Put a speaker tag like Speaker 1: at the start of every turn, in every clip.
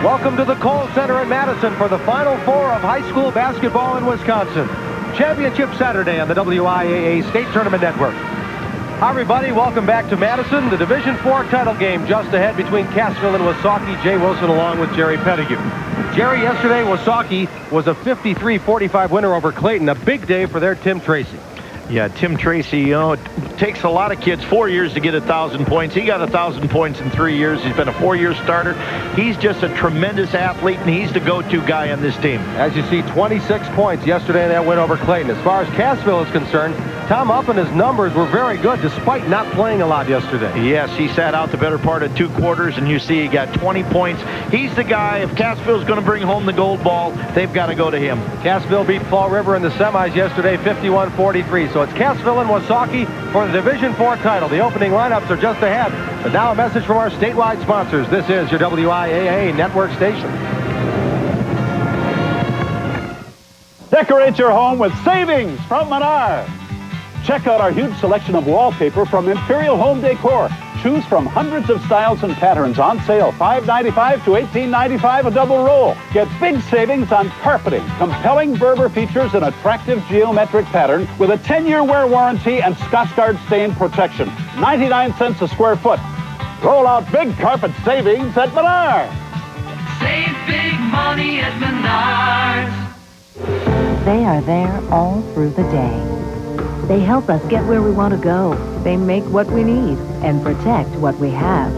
Speaker 1: Welcome to the Kohl Center in Madison for the Final Four of high school basketball in Wisconsin. Championship Saturday on the WIAA State Tournament Network. Hi, everybody. Welcome back to Madison. The Division IV title game just ahead between Cassville and Wausaukee. Jay Wilson along with Jerry Pettigrew. Jerry, yesterday, Wausaukee was a 53-45 winner over Clayton. A big day for their Tim Tracy.
Speaker 2: Yeah, Tim Tracy, you know, it takes a lot of kids 4 years to get 1,000 points. He got 1,000 points in 3 years. He's been a 4-year starter. He's just a tremendous athlete, and he's the go-to guy on this team.
Speaker 1: As you see, 26 points yesterday in that win over Clayton. As far as Cassville is concerned, Tom Up and his numbers were very good despite not playing a lot yesterday.
Speaker 2: Yes, he sat out the better part of 2 quarters, and you see he got 20 points. He's the guy. If Cassville's going to bring home the gold ball, they've got to go to him.
Speaker 1: Cassville beat Fall River in the semis yesterday, 51-43. So it's Cassville and Wausaukee for the Division IV title. The opening lineups are just ahead. But now a message from our statewide sponsors. This is your WIAA network station.
Speaker 3: Decorate your home with savings from Menard. Check out our huge selection of wallpaper from Imperial Home Decor. Choose from hundreds of styles and patterns on sale. $5.95 to $18.95 a double roll. Get big savings on carpeting, compelling Berber features, and attractive geometric pattern with a 10-year wear warranty and Scotchgard stain protection. 99 cents a square foot. Roll out big carpet savings at Menard.
Speaker 4: Save big money at Menards.
Speaker 5: They are there all through the day. They help us get where we want to go. They make what we need and protect what we have.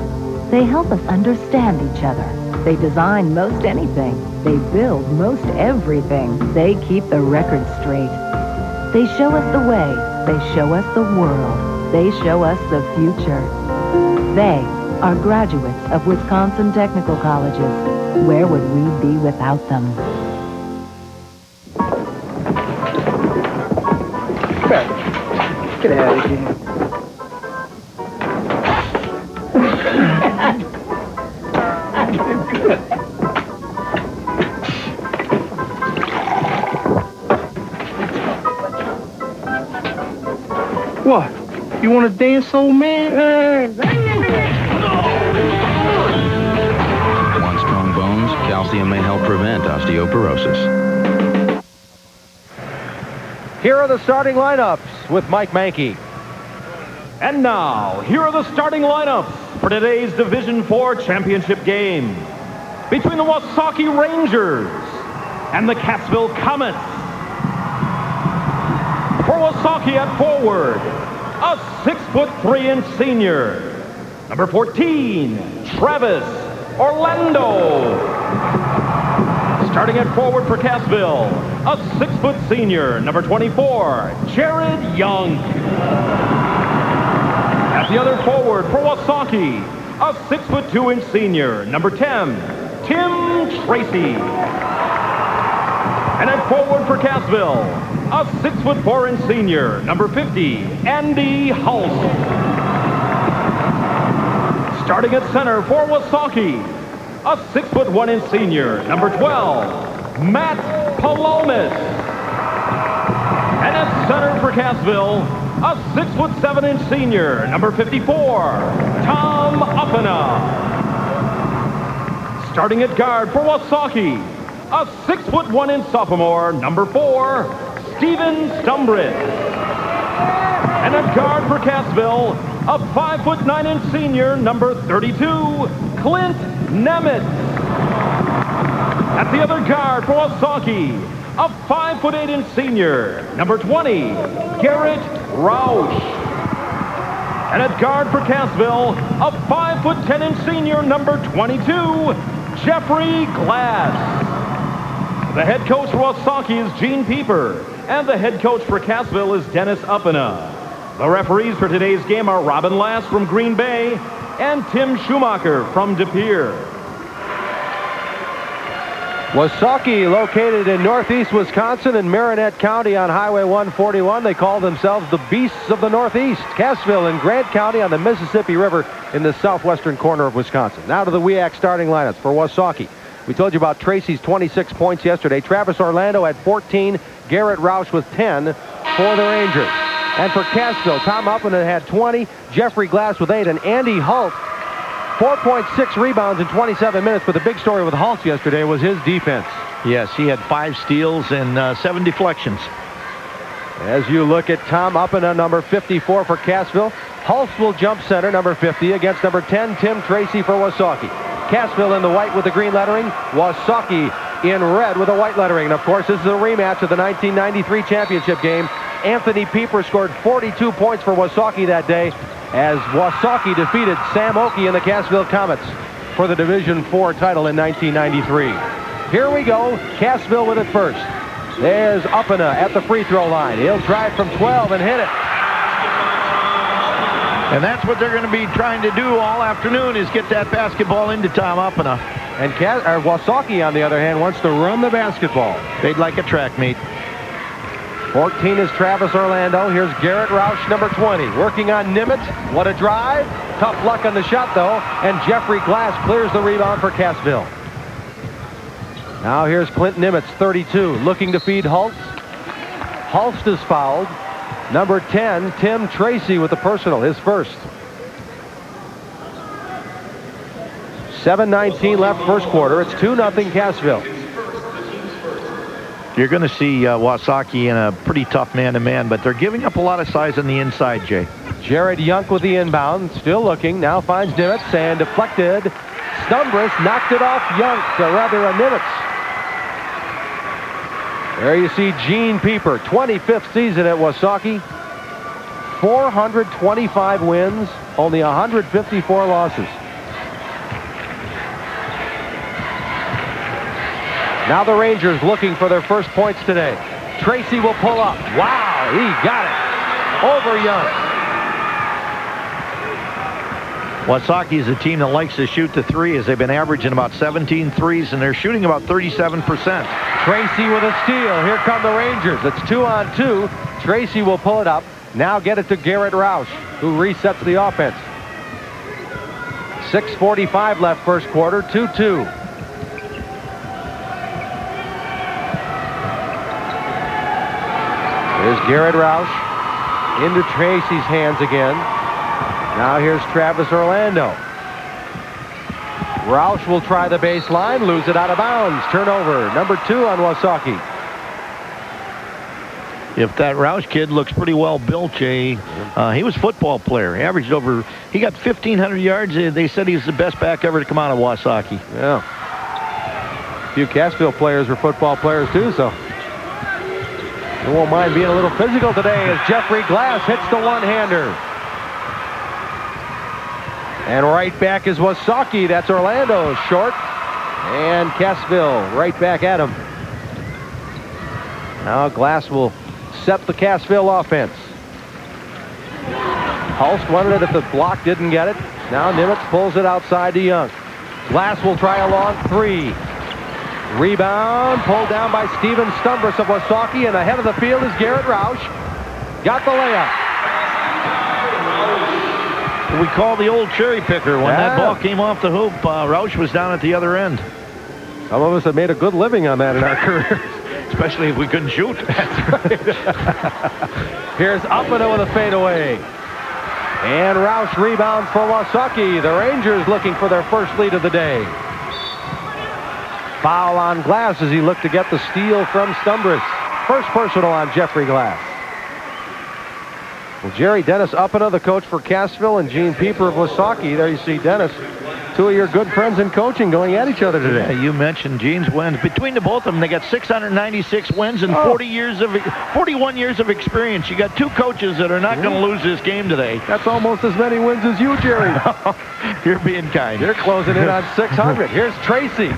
Speaker 5: They help us understand each other. They design most anything. They build most everything. They keep the record straight. They show us the way. They show us the world. They show us the future. They are graduates of Wisconsin Technical Colleges. Where would we be without them?
Speaker 6: Get out of here. What? You want to dance, old man?
Speaker 7: Want strong bones? Calcium may help prevent osteoporosis.
Speaker 1: Here are the starting lineups with Mike Mankey.
Speaker 8: And now, here are the starting lineups for today's Division IV championship game between the Wausaukee Rangers and the Cassville Comets. For Wausaukee at forward, a 6'3" senior, number 14, Travis Orlando. Starting at forward for Cassville, a 6' senior, number 24, Jared Young. At the other forward for Wausaukee, a 6'2" senior, number 10, Tim Tracy. And at forward for Cassville, a 6'4" senior, number 50, Andy Hulse. Starting at center for Wausaukee, a 6'1" senior, number 12, Matt Palomas. And at center for Cassville, a 6'7" senior, number 54, Tom Uppena. Starting at guard for Wausaukee, a 6'1" sophomore, number 4, Stephen Stumbridge. And at guard for Cassville, a 5'9" senior, number 32, Clint Nemitz. At the other guard for Wausaukee, a 5'8" senior, number 20, Garrett Roush. And at guard for Cassville, a 5'10" senior, number 22, Jeffrey Glass. The head coach for Wausaukee is Gene Pieper, and the head coach for Cassville is Dennis Uppena. The referees for today's game are Robin Lass from Green Bay and Tim Schumacher from De Pere.
Speaker 1: Wausaukee, located in northeast Wisconsin in Marinette County on Highway 141. They call themselves the Beasts of the Northeast. Cassville in Grant County on the Mississippi River in the southwestern corner of Wisconsin. Now to the WIAC starting lineups for Wausaukee. We told you about Tracy's 26 points yesterday. Travis Orlando had 14. Garrett Roush with 10 for the Rangers. And for Cassville, Tom Uppena had 20. Jeffrey Glass with 8. And Andy Holt 4.6 rebounds in 27 minutes, but the big story with Hulse yesterday was his defense.
Speaker 2: Yes, he had 5 steals and 7 deflections.
Speaker 1: As you look at Tom Uppena, number 54 for Cassville. Hulse will jump center, number 50, against number 10, Tim Tracy for Wausaukee. Cassville in the white with the green lettering. Wausaukee in red with the white lettering. And of course, this is a rematch of the 1993 championship game. Anthony Pieper scored 42 points for Wausaukee that day as Wausaukee defeated Sam Oakey and the Cassville Comets for the Division IV title in 1993. Here we go. Cassville with it first. There's Uppena at the free throw line. He'll drive from 12 and hit it.
Speaker 2: And that's what they're going to be trying to do all afternoon, is get that basketball into Tom Uppena.
Speaker 1: And Wausaukee, on the other hand, wants to run the basketball.
Speaker 2: They'd like a track meet.
Speaker 1: 14 is Travis Orlando. Here's Garrett Roush, number 20, working on Nimitz. What a drive. Tough luck on the shot, though. And Jeffrey Glass clears the rebound for Cassville. Now here's Clint Nimitz, 32, looking to feed Hulse. Hulse is fouled. Number 10, Tim Tracy with the personal, his first. 7:19 left first quarter. It's 2-0 Cassville.
Speaker 2: You're going to see Wausaukee in a pretty tough man-to-man, but they're giving up a lot of size on the inside, Jay.
Speaker 1: Jared Young with the inbound, still looking, now finds Nimitz and deflected. Stumbris knocked it off Young, or rather a Nimitz. There you see Gene Pieper, 25th season at Wausaukee. 425 wins, only 154 losses. Now the Rangers looking for their first points today. Tracy will pull up. Wow, he got it. Over Young.
Speaker 2: Wausaukee is a team that likes to shoot the three, as they've been averaging about 17 threes, and they're shooting about 37%.
Speaker 1: Tracy with a steal. Here come the Rangers. It's 2-on-2. Tracy will pull it up. Now get it to Garrett Roush, who resets the offense. 6:45 left first quarter, 2-2. Here's Garrett Roush into Tracy's hands again. Now here's Travis Orlando. Roush will try the baseline, lose it out of bounds. Turnover, number 2 on Wausaukee.
Speaker 2: If that Roush kid looks pretty well built, Jay, he was a football player. He averaged over, he got 1,500 yards. They said he was the best back ever to come out of Wausaukee.
Speaker 1: Yeah. A few Cassville players were football players too, so they won't mind being a little physical today as Jeffrey Glass hits the one-hander. And right back is Wausaukee. That's Orlando, short. And Cassville right back at him. Now Glass will set the Cassville offense. Hulse wanted it if the block didn't get it. Now Nimitz pulls it outside to Young. Glass will try a long three. Rebound pulled down by Steven Stumbris of Wausaukee, and ahead of the field is Garrett Roush. Got the layup.
Speaker 2: We call the old cherry picker. When that ball came off the hoop, Roush was down at the other end.
Speaker 1: Some of us have made a good living on that in our careers.
Speaker 2: Especially if we couldn't shoot.
Speaker 1: That's right. Here's Uppena with a fadeaway. And Roush rebounds for Wausaukee. The Rangers looking for their first lead of the day. Foul on Glass as he looked to get the steal from Stumbris. First personal on Jeffrey Glass. Well, Jerry Dennis Uppena, the coach for Cassville, and Gene Pieper of Wausaukee. There you see Dennis. Two of your good friends in coaching going at each other today.
Speaker 2: Yeah, you mentioned Gene's wins. Between the both of them, they got 696 wins and 41 years of experience. You got two coaches that are not going to lose this game today.
Speaker 1: That's almost as many wins as you, Jerry.
Speaker 2: You're being kind.
Speaker 1: You're closing in on 600. Here's Tracy.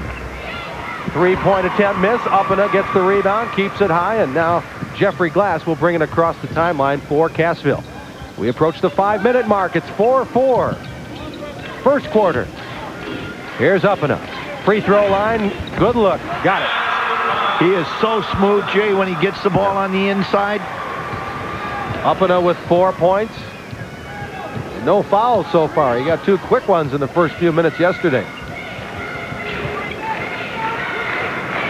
Speaker 1: Three-point attempt miss. Uppena gets the rebound, keeps it high, and now Jeffrey Glass will bring it across the timeline for Cassville. We approach the 5-minute mark. It's 4-4. First quarter. Here's Uppena. Free throw line. Good look. Got it.
Speaker 2: He is so smooth, Jay, when he gets the ball on the inside.
Speaker 1: Uppena with 4 points. No fouls so far. He got two quick ones in the first few minutes yesterday.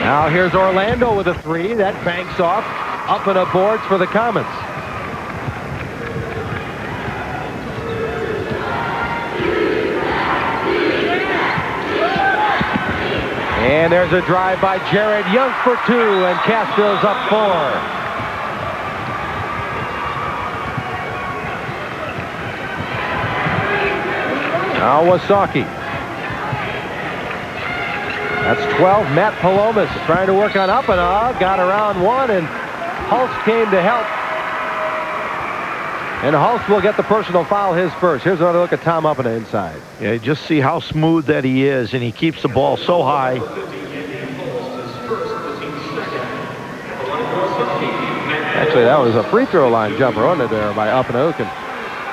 Speaker 1: Now here's Orlando with a three. That banks off. Uppena boards for the Comets. And there's a drive by Jared Young for 2, and Cassville's up 4. Now Wausaukee. That's 12. Matt Palomas trying to work on Uppana. Got around one, and Hulse came to help. And Hulse will get the personal foul, his first. Here's another look at Tom Uppana inside.
Speaker 2: Yeah, just see how smooth that he is, and he keeps the ball so high.
Speaker 1: Actually, that was a free throw line jumper, wasn't it, there by Uppana, who can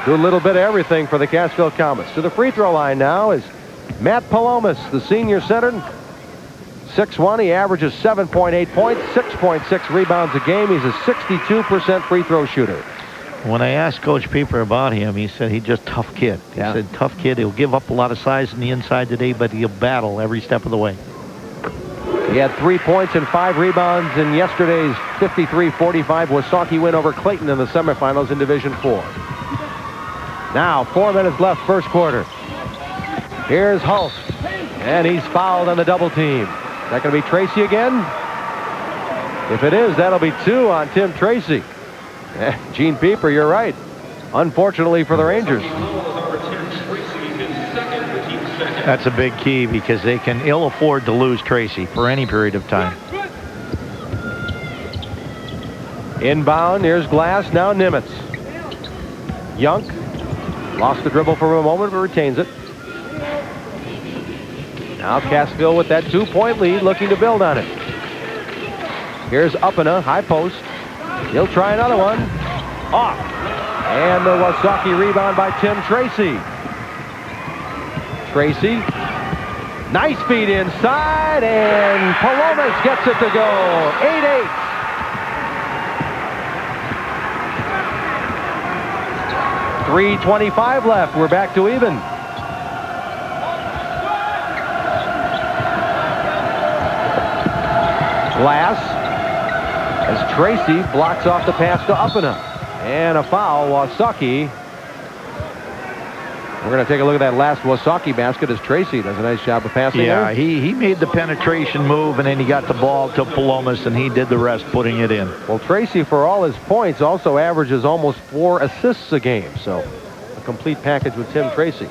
Speaker 1: do a little bit of everything for the Cassville Comets. To the free throw line now is Matt Palomas, the senior center. 6'1", he averages 7.8 points, 6.6 rebounds a game. He's a 62% free throw shooter.
Speaker 2: When I asked Coach Pieper about him, he said he's just a tough kid. He said, tough kid. He'll give up a lot of size in the inside today, but he'll battle every step of the way.
Speaker 1: He had 3 points and 5 rebounds in yesterday's 53-45 Wausaukee win over Clayton in the semifinals in Division 4. Now, 4 minutes left, first quarter. Here's Hulse, and he's fouled on the double team. Is that going to be Tracy again? If it is, that'll be 2 on Tim Tracy. Gene Pieper, you're right. Unfortunately for the Rangers.
Speaker 2: That's a big key because they can ill afford to lose Tracy for any period of time.
Speaker 1: Inbound, here's Glass, now Nimitz. Young lost the dribble for a moment, but retains it. Now Cassville with that 2-point lead, looking to build on it. Here's Uppana, high post. He'll try another one. Off. And the Wausaukee rebound by Tim Tracy. Tracy, nice feed inside, and Palomas gets it to go. 8-8. .325 left. We're back to even. Glass as Tracy blocks off the pass to Uppana. And a foul, Wausaukee. We're going to take a look at that last Wausaukee basket as Tracy does a nice job of passing there.
Speaker 2: Yeah, he made the penetration move, and then he got the ball to Palomas, and he did the rest, putting it in.
Speaker 1: Well, Tracy, for all his points, also averages almost 4 assists a game. So a complete package with Tim Tracy.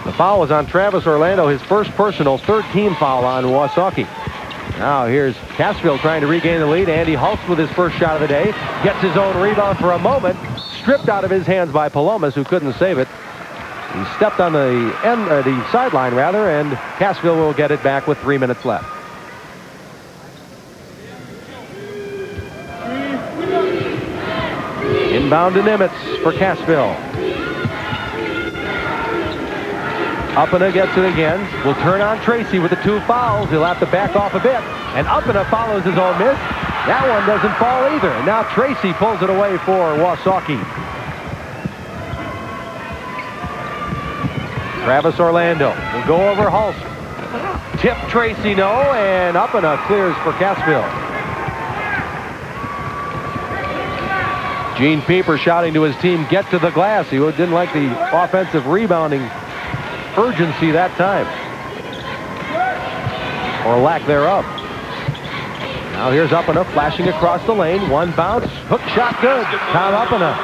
Speaker 1: The foul was on Travis Orlando, his first personal, 3rd team foul on Wausaukee. Now here's Cassville trying to regain the lead. Andy Hulse with his first shot of the day. Gets his own rebound for a moment. Stripped out of his hands by Palomas, who couldn't save it. He stepped on the sideline, rather, and Cassville will get it back with 3 minutes left. Inbound to Nimitz for Cassville. Uppana gets it again. Will turn on Tracy with the 2 fouls. He'll have to back off a bit. And Uppana follows his own miss. That one doesn't fall either. And now Tracy pulls it away for Wausaukee. Travis Orlando will go over Hulse. Tip Tracy, no. And Uppana clears for Cassville. Gene Pieper shouting to his team, get to the glass. He didn't like the offensive rebounding urgency that time, or lack thereof. Now here's Uppana flashing across the lane. One bounce, hook shot good. Tom Uppana.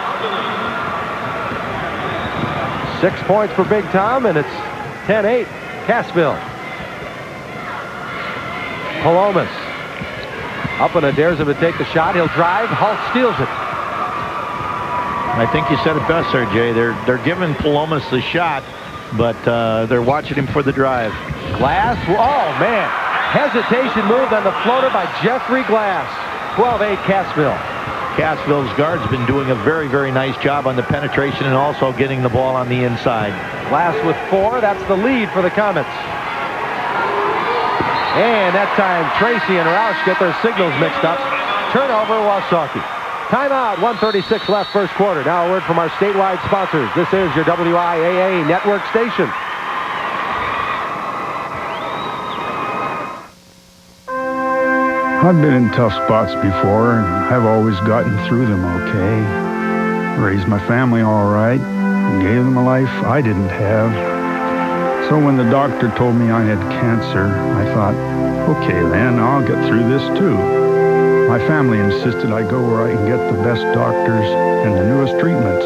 Speaker 1: 6 points for Big Tom, and it's 10-8 Cassville. Palomas. Uppana dares him to take the shot. He'll drive. Hulse steals it.
Speaker 2: I think you said it best there, Jay. They're giving Palomas the shot, but they're watching him for the drive.
Speaker 1: Glass, oh man, hesitation moved on the floater by Jeffrey Glass. 12-8 Cassville.
Speaker 2: Cassville's guard's been doing a very, very nice job on the penetration and also getting the ball on the inside.
Speaker 1: Glass with 4, that's the lead for the Comets. And that time Tracy and Roush get their signals mixed up. Turnover, Wausaukee. Timeout, 1:36 left first quarter. Now a word from our statewide sponsors. This is your WIAA network station.
Speaker 9: I've been in tough spots before, and I've always gotten through them okay. Raised my family all right, and gave them a life I didn't have. So when the doctor told me I had cancer, I thought, okay then, I'll get through this too. My family insisted I go where I can get the best doctors and the newest treatments.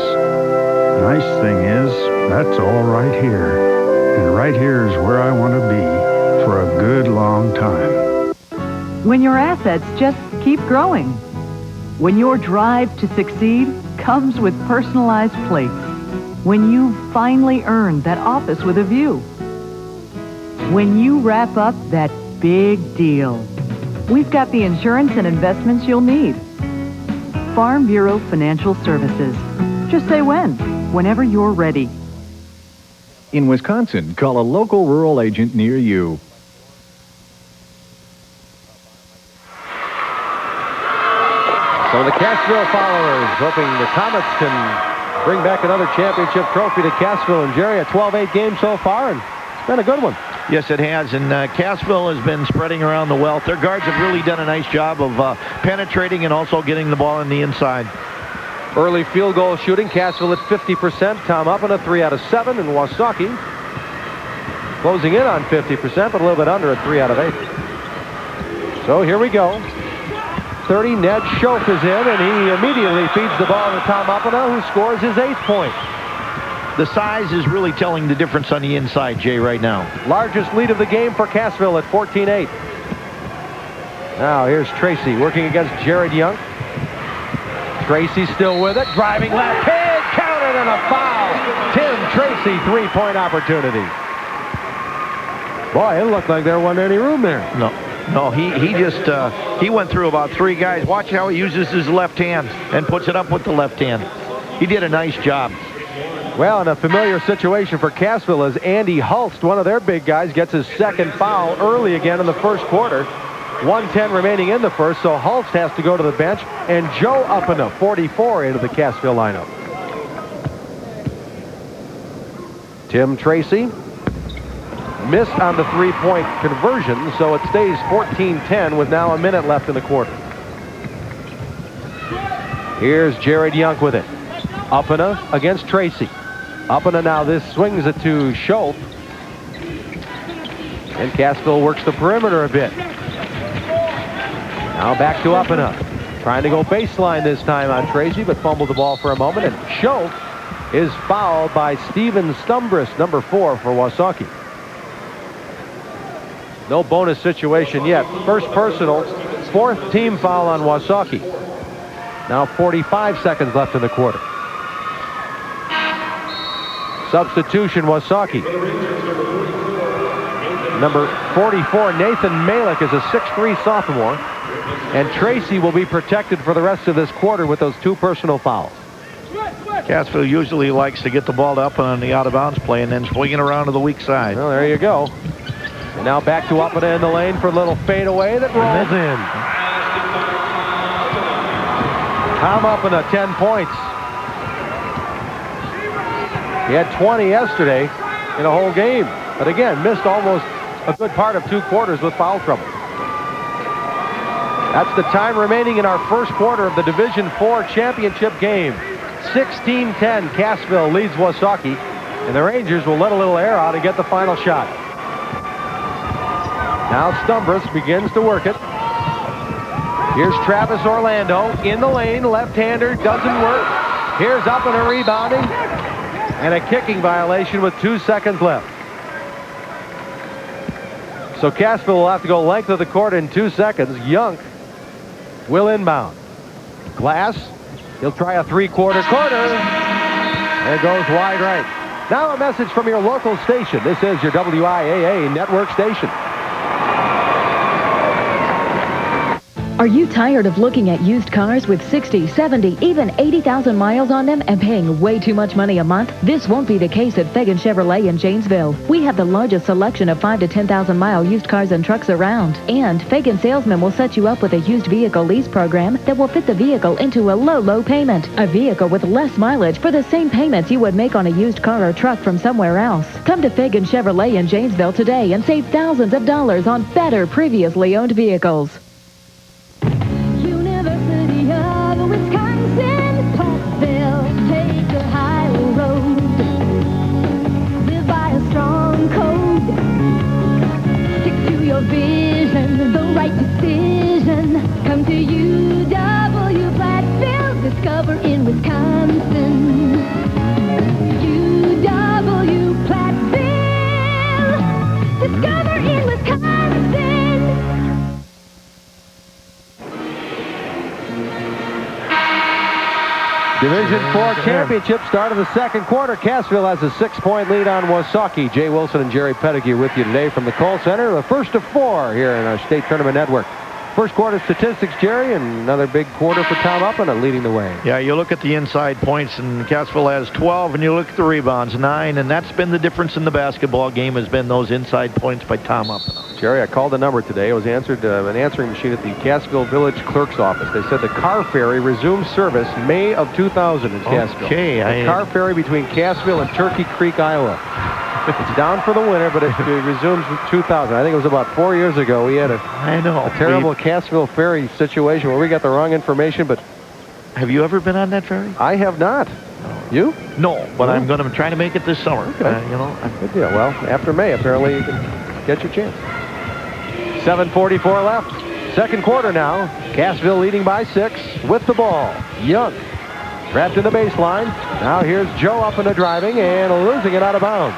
Speaker 9: Nice thing is, that's all right here. And right here is where I want to be for a good long time.
Speaker 5: When your assets just keep growing. When your drive to succeed comes with personalized plates. When you finally earned that office with a view. When you wrap up that big deal. We've got the insurance and investments you'll need. Farm Bureau Financial Services. Just say when. Whenever you're ready.
Speaker 10: In Wisconsin, call a local rural agent near you.
Speaker 1: So the Cassville followers hoping the Comets can bring back another championship trophy to Cassville. And Jerry, a 12-8 game so far, and it's been a good one.
Speaker 2: Yes, it has, and Cassville has been spreading around the wealth. Their guards have really done a nice job of penetrating and also getting the ball on the inside.
Speaker 1: Early field goal shooting, Cassville at 50%. Tom Uppin, 3 out of 7, and Wausaukee closing in on 50%, but a little bit under at 3 out of 8. So here we go. 30, Ned Schoaf is in, and he immediately feeds the ball to Tom Uppin, who scores his 8th point.
Speaker 2: The size is really telling the difference on the inside, Jay, right now.
Speaker 1: Largest lead of the game for Cassville at 14-8. Now here's Tracy working against Jared Young. Tracy still with it, driving left hand, counted, and a foul. Tim Tracy, 3-point opportunity. Boy, it looked like there wasn't any room there.
Speaker 2: No, he just he went through about 3 guys. Watch how he uses his left hand and puts it up with the left hand. He did a nice job.
Speaker 1: Well, in a familiar situation for Cassville as Andy Hulst, one of their big guys, gets his 2nd foul early again in the first quarter. 1:10 remaining in the first, so Hulst has to go to the bench, and Joe Uppina, 44, into the Cassville lineup. Tim Tracy missed on the 3-point conversion, so it stays 14-10 with now a minute left in the quarter. Here's Jared Young with it. Uppina against Tracy. Uppina now this swings it to Schoaf. And Cassville works the perimeter a bit. Now back to Uppina. Trying to go baseline this time on Tracy, but fumbled the ball for a moment. And Schoaf is fouled by Steven Stumbris, number 4 for Wausaukee. No bonus situation yet. First personal, 4th team foul on Wausaukee. Now 45 seconds left in the quarter. Substitution, Wausaukee. Number 44, Nathan Malik, is a 6'3" sophomore. And Tracy will be protected for the rest of this quarter with those 2 personal fouls.
Speaker 2: Cassville usually likes to get the ball up on the out-of-bounds play and then swing it around to the weak side.
Speaker 1: Well, there you go. And now back to Uppina in the lane for a little fadeaway that rolls in. Tom Uppina, 10 points. He had 20 yesterday in a whole game. But again, missed almost a good part of 2 quarters with foul trouble. That's the time remaining in our first quarter of the Division IV championship game. 16-10, Cassville leads Wausaukee, and the Rangers will let a little air out and get the final shot. Now Stumbris begins to work it. Here's Travis Orlando in the lane, left-hander, doesn't work. Here's Uppina rebounding, and a kicking violation with 2 seconds left. So Cassville will have to go length of the court in 2 seconds. Young will inbound. Glass, he'll try a 3-quarter corner. And it goes wide right. Now a message from your local station. This is your WIAA network station.
Speaker 5: Are you tired of looking at used cars with 60, 70, even 80,000 miles on them and paying way too much money a month? This won't be the case at Fagan Chevrolet in Janesville. We have the largest selection of 5 to 10,000 mile used cars and trucks around. And Fagan salesmen will set you up with a used vehicle lease program that will fit the vehicle into a low payment. A vehicle with less mileage for the same payments you would make on a used car or truck from somewhere else. Come to Fagan Chevrolet in Janesville today and save thousands of dollars on better previously owned vehicles.
Speaker 11: Wisconsin, Parkville, take the highway road. Live by a strong code.
Speaker 1: Division 4 championship, start of the second quarter. Cassville has a 6-point lead on Wausaukee. Jay Wilson and Jerry Pettigrew with you today from the Kohl Center. The first of 4 here in our state tournament network. First quarter statistics, Jerry, and another big quarter for Tom Uppina leading the way.
Speaker 2: Yeah, you look at the inside points, and Cassville has 12, and you look at the rebounds, 9, and that's been the difference in the basketball game, has been those inside points by Tom Uppina.
Speaker 1: Jerry, I called the number today. It was answered an answering machine at the Cassville Village Clerk's office. They said the car ferry resumed service May of 2000 in Cassville.
Speaker 2: Okay.
Speaker 1: The car ferry between Cassville and Turkey Creek, Iowa. It's down for the winter, but it resumes in 2000. I think it was about 4 years ago. We had a terrible Cassville ferry situation where we got the wrong information. But
Speaker 2: have you ever been on that ferry?
Speaker 1: I have not. You?
Speaker 2: No, but I'm going to try to make it this summer.
Speaker 1: Okay. Good deal. Well, after May, apparently you can get your chance. 7:44 left. Second quarter now. Cassville leading by 6 with the ball. Young trapped in the baseline. Now here's Joe Uppina driving and losing it out of bounds.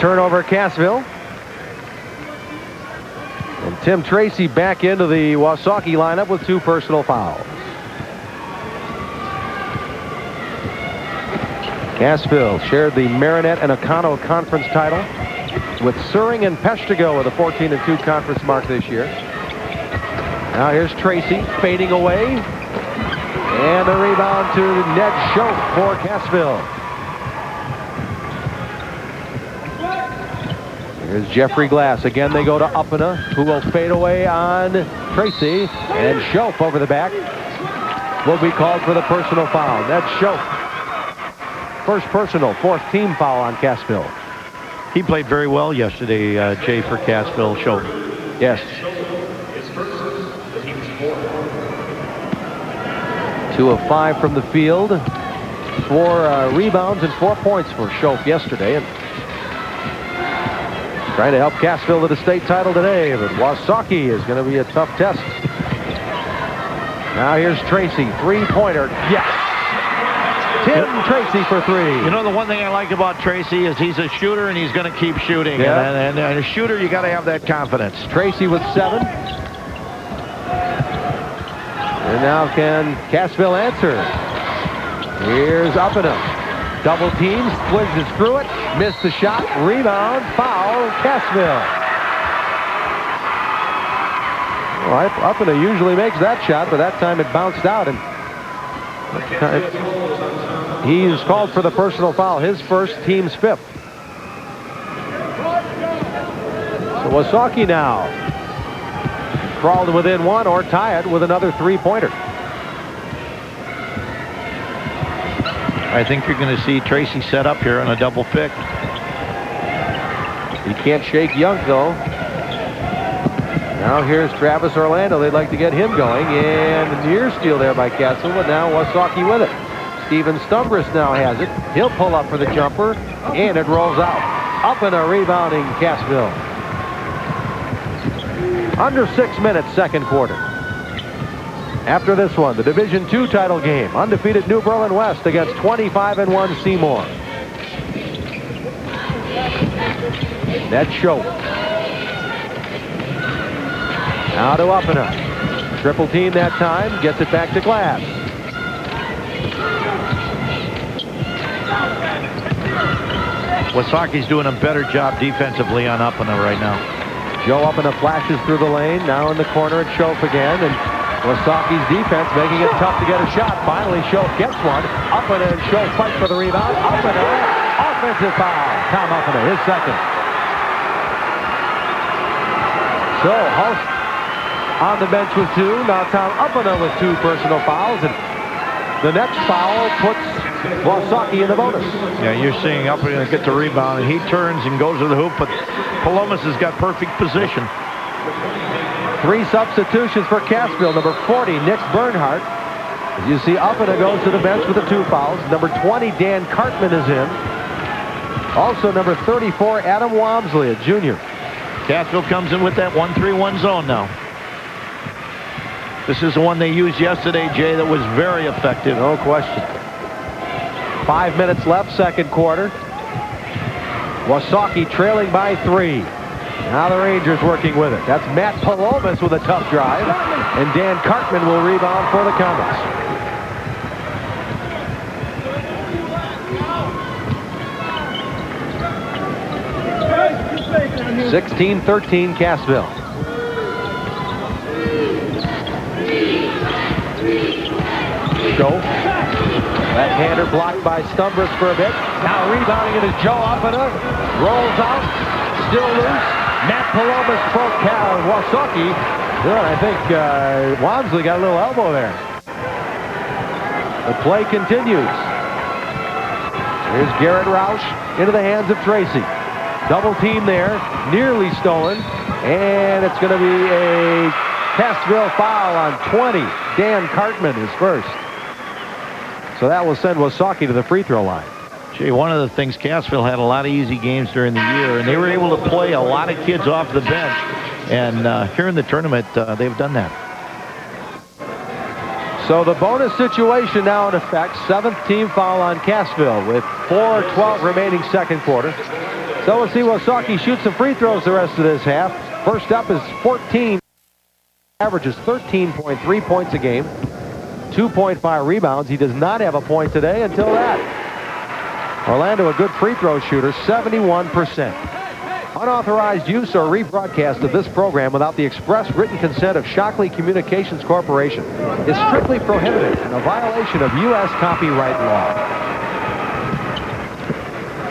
Speaker 1: Turnover, Cassville. And Tim Tracy back into the Wausaukee lineup with 2 personal fouls. Cassville shared the Marinette and Oconto Conference title with Suring and Peshtigo with a 14-2 conference mark this year. Now here's Tracy fading away. And the rebound to Ned Schoaf for Cassville. Here's Jeffrey Glass. Again, they go to Uppina, who will fade away on Tracy. And Schoaf over the back will be called for the personal foul. Ned Schoaf. First personal, 4th team foul on Cassville.
Speaker 2: He played very well yesterday, Jay, for Cassville. Schoaf.
Speaker 1: Yes. 2 of 5 from the field. 4 rebounds and 4 points for Schoaf yesterday. And trying to help Cassville to the state title today, but Wausaukee is going to be a tough test. Now here's Tracy, 3-pointer. Yes! Tim Tracy for 3.
Speaker 2: You know, the one thing I like about Tracy is he's a shooter and he's going to keep shooting.
Speaker 1: Yeah.
Speaker 2: And a shooter, you got to have that confidence.
Speaker 1: Tracy with 7. And now can Cassville answer? Here's Uppina. Double team, squeezes through it, missed the shot, rebound, foul, Cassville. Well, Uppina usually makes that shot, but that time it bounced out, and he's called for the personal foul, his first, team's 5th. So Wausaukee now crawled within 1 or tie it with another 3-pointer.
Speaker 2: I think you're going to see Tracy set up here on a double pick.
Speaker 1: He can't shake Young, though. Now here's Travis Orlando. They'd like to get him going. And a near steal there by Cassville, but now Wausaukee with it. Steven Stumbris now has it. He'll pull up for the jumper, and it rolls out. Uppina rebounding Cassville. Under 6 minutes, second quarter. After this one, the Division II title game. Undefeated New Berlin West against 25-1 Seymour. Ned Schoaf. Now to Uppina. Triple team that time. Gets it back to Glass.
Speaker 2: Wausaukee's doing a better job defensively on Uppina right now.
Speaker 1: Joe Uppina flashes through the lane. Now in the corner at Schoaf again. And Wausaukee's defense making it tough to get a shot. Finally, Schoaf gets one. Uppina and Schoaf fight for the rebound. Uppina, offensive foul. Tom Uppina, his second. So, Hulst on the bench with 2. Now Tom Uppina with 2 personal fouls. And the next foul puts Wausaukee in the bonus.
Speaker 2: Yeah, you're seeing Uppina get the rebound, and he turns and goes to the hoop, but Palomas has got perfect position.
Speaker 1: 3 substitutions for Cassville. Number 40, Nick Bernhardt. As you see, Uppina goes to the bench with the 2 fouls. Number 20, Dan Cartman is in. Also, number 34, Adam Wamsley, a junior.
Speaker 2: Cassville comes in with that 1-3-1 zone now. This is the one they used yesterday, Jay, that was very effective.
Speaker 1: No question. 5 minutes left, second quarter. Wausaukee trailing by 3. Now the Rangers working with it. That's Matt Palomas with a tough drive. And Dan Cartman will rebound for the Comets. (16-13) Cassville. Go. Left-hander blocked by Stumbris for a bit. Now rebounding it is Joe Uppana. Rolls out. Still loose. Matt Palomas for Wausaukee. Good. I think Walmsley got a little elbow there. The play continues. Here's Garrett Roush into the hands of Tracy. Double team there. Nearly stolen. And it's going to be a Cassville foul on 20. Dan Cartman is first. So that will send Wausaukee to the free throw line.
Speaker 2: Jay, one of the things, Cassville had a lot of easy games during the year, and they were able to play a lot of kids off the bench. And here in the tournament, they've done that.
Speaker 1: So the bonus situation now in effect. 7th team foul on Cassville with 4:12 remaining second quarter. So we'll see Wausaukee shoot some free throws the rest of this half. First up is 14. Averages 13.3 points a game. 2.5 rebounds. He does not have a point today until that. Orlando, a good free throw shooter, 71%. Unauthorized use or rebroadcast of this program without the express written consent of Shockley Communications Corporation is strictly prohibited and a violation of U.S. copyright law.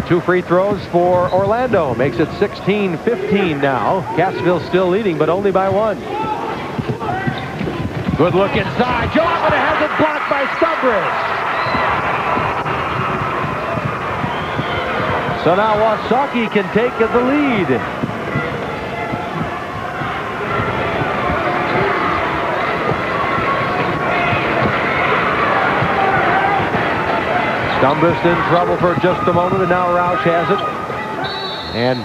Speaker 1: 2 free throws for Orlando. Makes it 16-15 now. Cassville still leading, but only by 1. Good look inside. Joe Uppana has it blocked by Stumbris. So now Wausaukee can take the lead. Stumbris in trouble for just a moment, and now Roush has it. And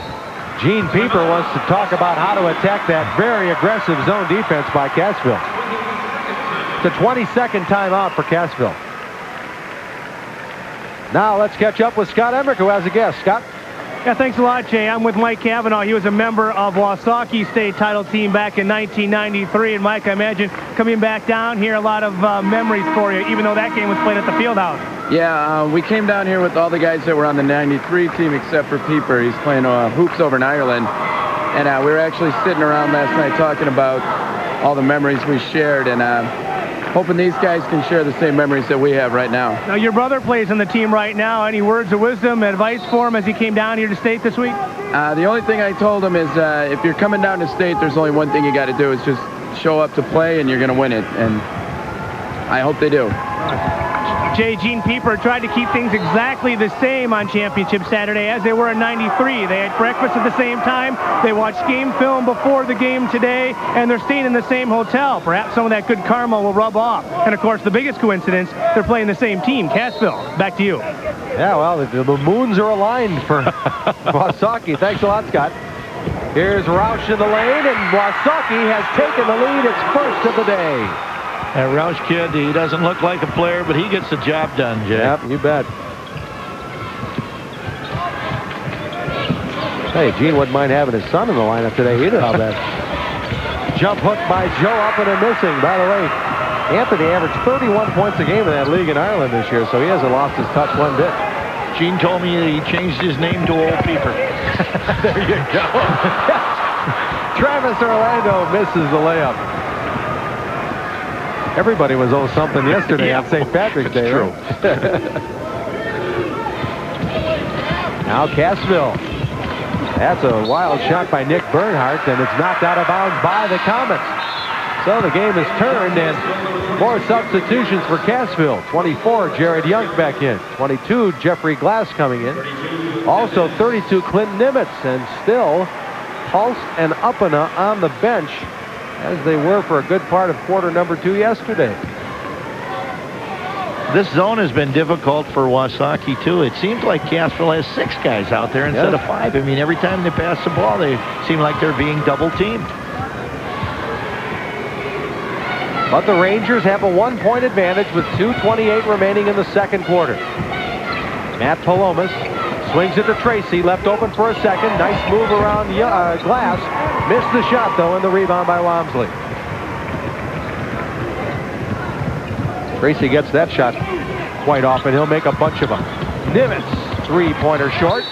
Speaker 1: Gene Pieper wants to talk about how to attack that very aggressive zone defense by Cassville. It's a 20-second timeout for Cassville. Now let's catch up with Scott Emmerich, who has a guest. Scott?
Speaker 6: Yeah, thanks a lot, Jay. I'm with Mike Cavanaugh. He was a member of Wausaukee State title team back in 1993. And, Mike, I imagine coming back down here, a lot of memories for you, even though that game was played at the field house.
Speaker 11: Yeah, we came down here with all the guys that were on the 93 team except for Pieper. He's playing hoops over in Ireland. And we were actually sitting around last night talking about all the memories we shared. And hoping these guys can share the same memories that we have right now.
Speaker 6: Now, your brother plays on the team right now. Any words of wisdom, advice for him as he came down here to State this week?
Speaker 11: The only thing I told him is if you're coming down to State, there's only one thing you got to do is just show up to play, and you're going to win it. And I hope they do.
Speaker 6: Jay, Gene Pieper tried to keep things exactly the same on Championship Saturday as they were in 93. They had breakfast at the same time. They watched game film before the game today, and they're staying in the same hotel. Perhaps some of that good karma will rub off. And, of course, the biggest coincidence, they're playing the same team, Cassville. Back to you.
Speaker 1: Yeah, well, the moons are aligned for Wausaukee. Thanks a lot, Scott. Here's Roush in the lane, and Wausaukee has taken the lead. It's first of the day.
Speaker 2: That Roush kid, he doesn't look like a player, but he gets the job done, Jay.
Speaker 1: Yep, you bet. Hey, Gene wouldn't mind having his son in the lineup today either, I'll bet. Jump hook by Joe Uppana missing. By the way, Anthony averaged 31 points a game in that league in Ireland this year, so he hasn't lost his touch one bit.
Speaker 2: Gene told me he changed his name to Old Pieper.
Speaker 1: There you go. Travis Orlando misses the layup. Everybody was something yesterday on St. Patrick's Day.
Speaker 2: True.
Speaker 1: Now Cassville. That's a wild shot by Nick Bernhardt, and it's knocked out of bounds by the Comets. So the game is turned, and more substitutions for Cassville. 24, Jared Young back in. 22, Jeffrey Glass coming in. Also 32, Clint Nimitz, and still Hulst and Uppana on the bench, as they were for a good part of quarter number 2 yesterday.
Speaker 2: This zone has been difficult for Wausaukee, too. It seems like Cassville has 6 guys out there instead of 5. I mean, every time they pass the ball, they seem like they're being double-teamed.
Speaker 1: But the Rangers have a 1-point advantage with 2:28 remaining in the second quarter. Matt Palomas swings it to Tracy, left open for a second. Nice move around Glass. Missed the shot, though, and the rebound by Walmsley. Tracy gets that shot quite often. He'll make a bunch of them. Nimitz, three-pointer short.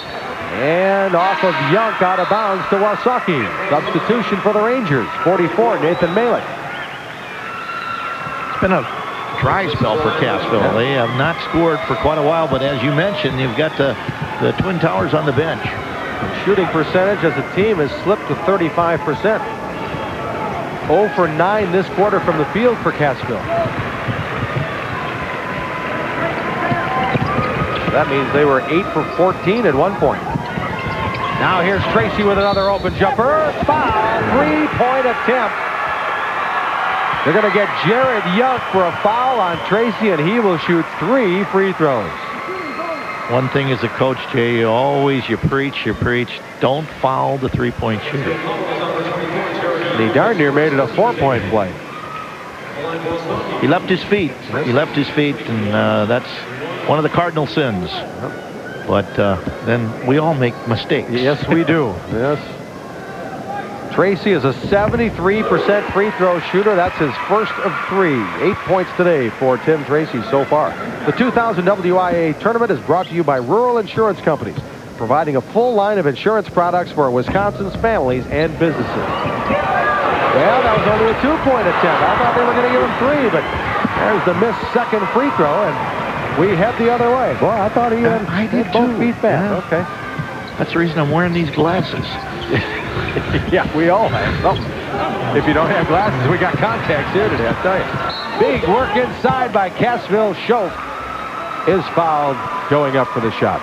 Speaker 1: And off of Yunk, out of bounds to Wausaukee. Substitution for the Rangers. 44, Nathan Malik.
Speaker 2: It's been a dry spell for Cassville. Yeah. They have not scored for quite a while, but as you mentioned, you've got the Twin Towers on the bench.
Speaker 1: Shooting percentage as a team has slipped to 35%. 0 for 9 this quarter from the field for Cassville. That means they were 8 for 14 at one point. Now here's Tracy with another open jumper. Foul, three-point attempt. They're going to get Jared Young for a foul on Tracy, and he will shoot 3 free throws.
Speaker 2: One thing as a coach, Jay, you preach. Don't foul the three-point shooter.
Speaker 1: He darn near made it a 4-point play.
Speaker 2: He left his feet. And that's one of the cardinal sins. But then we all make mistakes.
Speaker 1: Yes, we do. Yes. Tracy is a 73% free throw shooter. That's his first of 3. 8 points today for Tim Tracy so far. The 2000 WIAA tournament is brought to you by Rural Insurance Companies, providing a full line of insurance products for Wisconsin's families and businesses. Well, that was only a 2-point attempt. I thought they were going to give him 3, but there's the missed second free throw, and we head the other way. Boy, I thought he had both feet back. Yeah. Okay.
Speaker 2: That's the reason I'm wearing these glasses.
Speaker 1: Yeah, we all have something. If you don't have glasses, we got contacts here today, I'll tell you. Big work inside by Cassville. Schoaf is fouled going up for the shot.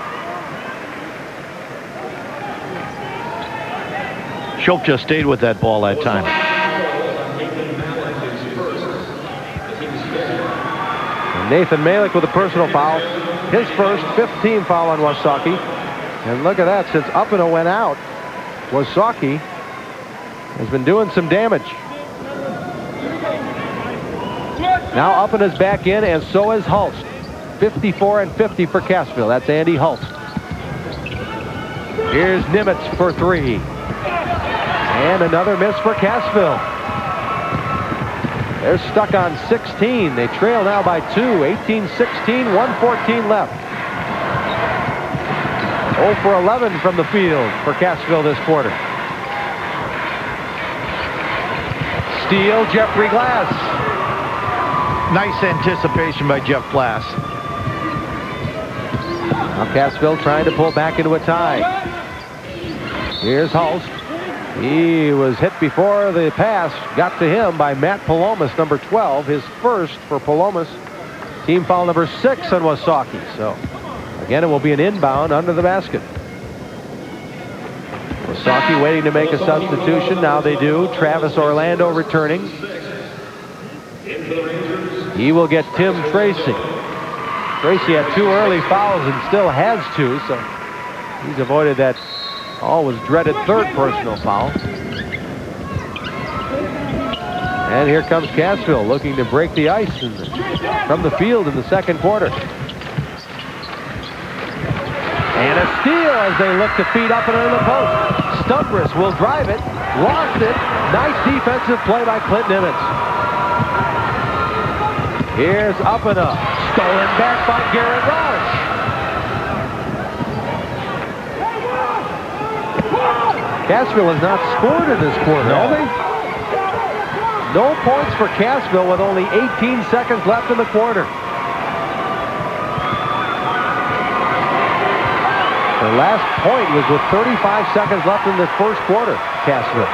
Speaker 2: Schoaf just stayed with that ball that time.
Speaker 1: And Nathan Malik with a personal foul. His first 15 foul on Wausaukee. And look at that, since Uppina went out, Wausaukee has been doing some damage. Now Uppina's back in, and so is Hulst. 54 and 50 for Cassville. That's Andy Hulst. Here's Nimitz for 3. And another miss for Cassville. They're stuck on 16. They trail now by 2. 18-16, 1:14 left. 0 for 11 from the field for Cassville this quarter. Steal, Jeffrey Glass.
Speaker 2: Nice anticipation by Jeff Glass.
Speaker 1: Now Cassville trying to pull back into a tie. Here's Hulst. He was hit before the pass got to him by Matt Palomas, number 12. His first for Palomas. Team foul number 6 on Wausaukee. So again, it will be an inbound under the basket. Wausaukee waiting to make a substitution. Now they do. Travis Orlando returning. He will get Tim Tracy. Tracy had 2 early fouls and still has 2, so he's avoided that always dreaded third personal foul. And here comes Cassville looking to break the ice from the field in the second quarter. And a steal as they look to feed up and under the post. Stumbris will drive it. Lost it. Nice defensive play by Clint Nimitz. Here's Uppina. Stolen back by Garrett Roush. Cassville has not scored in this quarter, have they? No points for Cassville with only 18 seconds left in the quarter. The last point was with 35 seconds left in the first quarter, Cassville.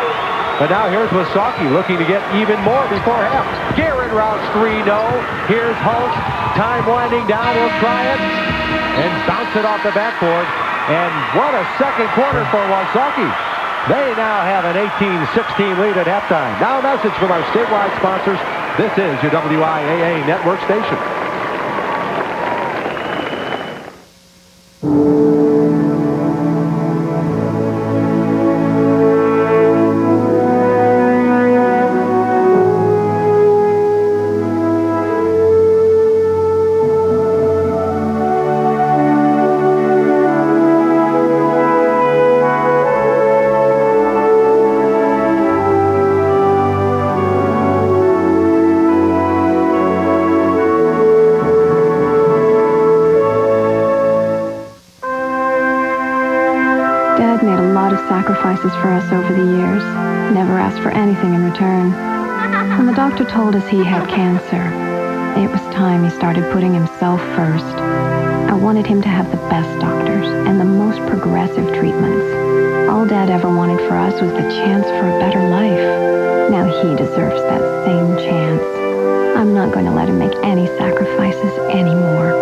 Speaker 1: But now here's Wausaukee looking to get even more before half. Garrett Roush 3, no. Here's Hulst. Time winding down. We'll try it. And bounce it off the backboard. And what a second quarter for Wausaukee. They now have an 18-16 lead at halftime. Now a message from our statewide sponsors. This is your WIAA network station.
Speaker 12: Dad made a lot of sacrifices for us over the years, never asked for anything in return. When the doctor told us he had cancer, it was time he started putting himself first. I wanted him to have the best doctors and the most progressive treatments. All Dad ever wanted for us was the chance for a better life. Now he deserves that same chance. I'm not going to let him make any sacrifices anymore.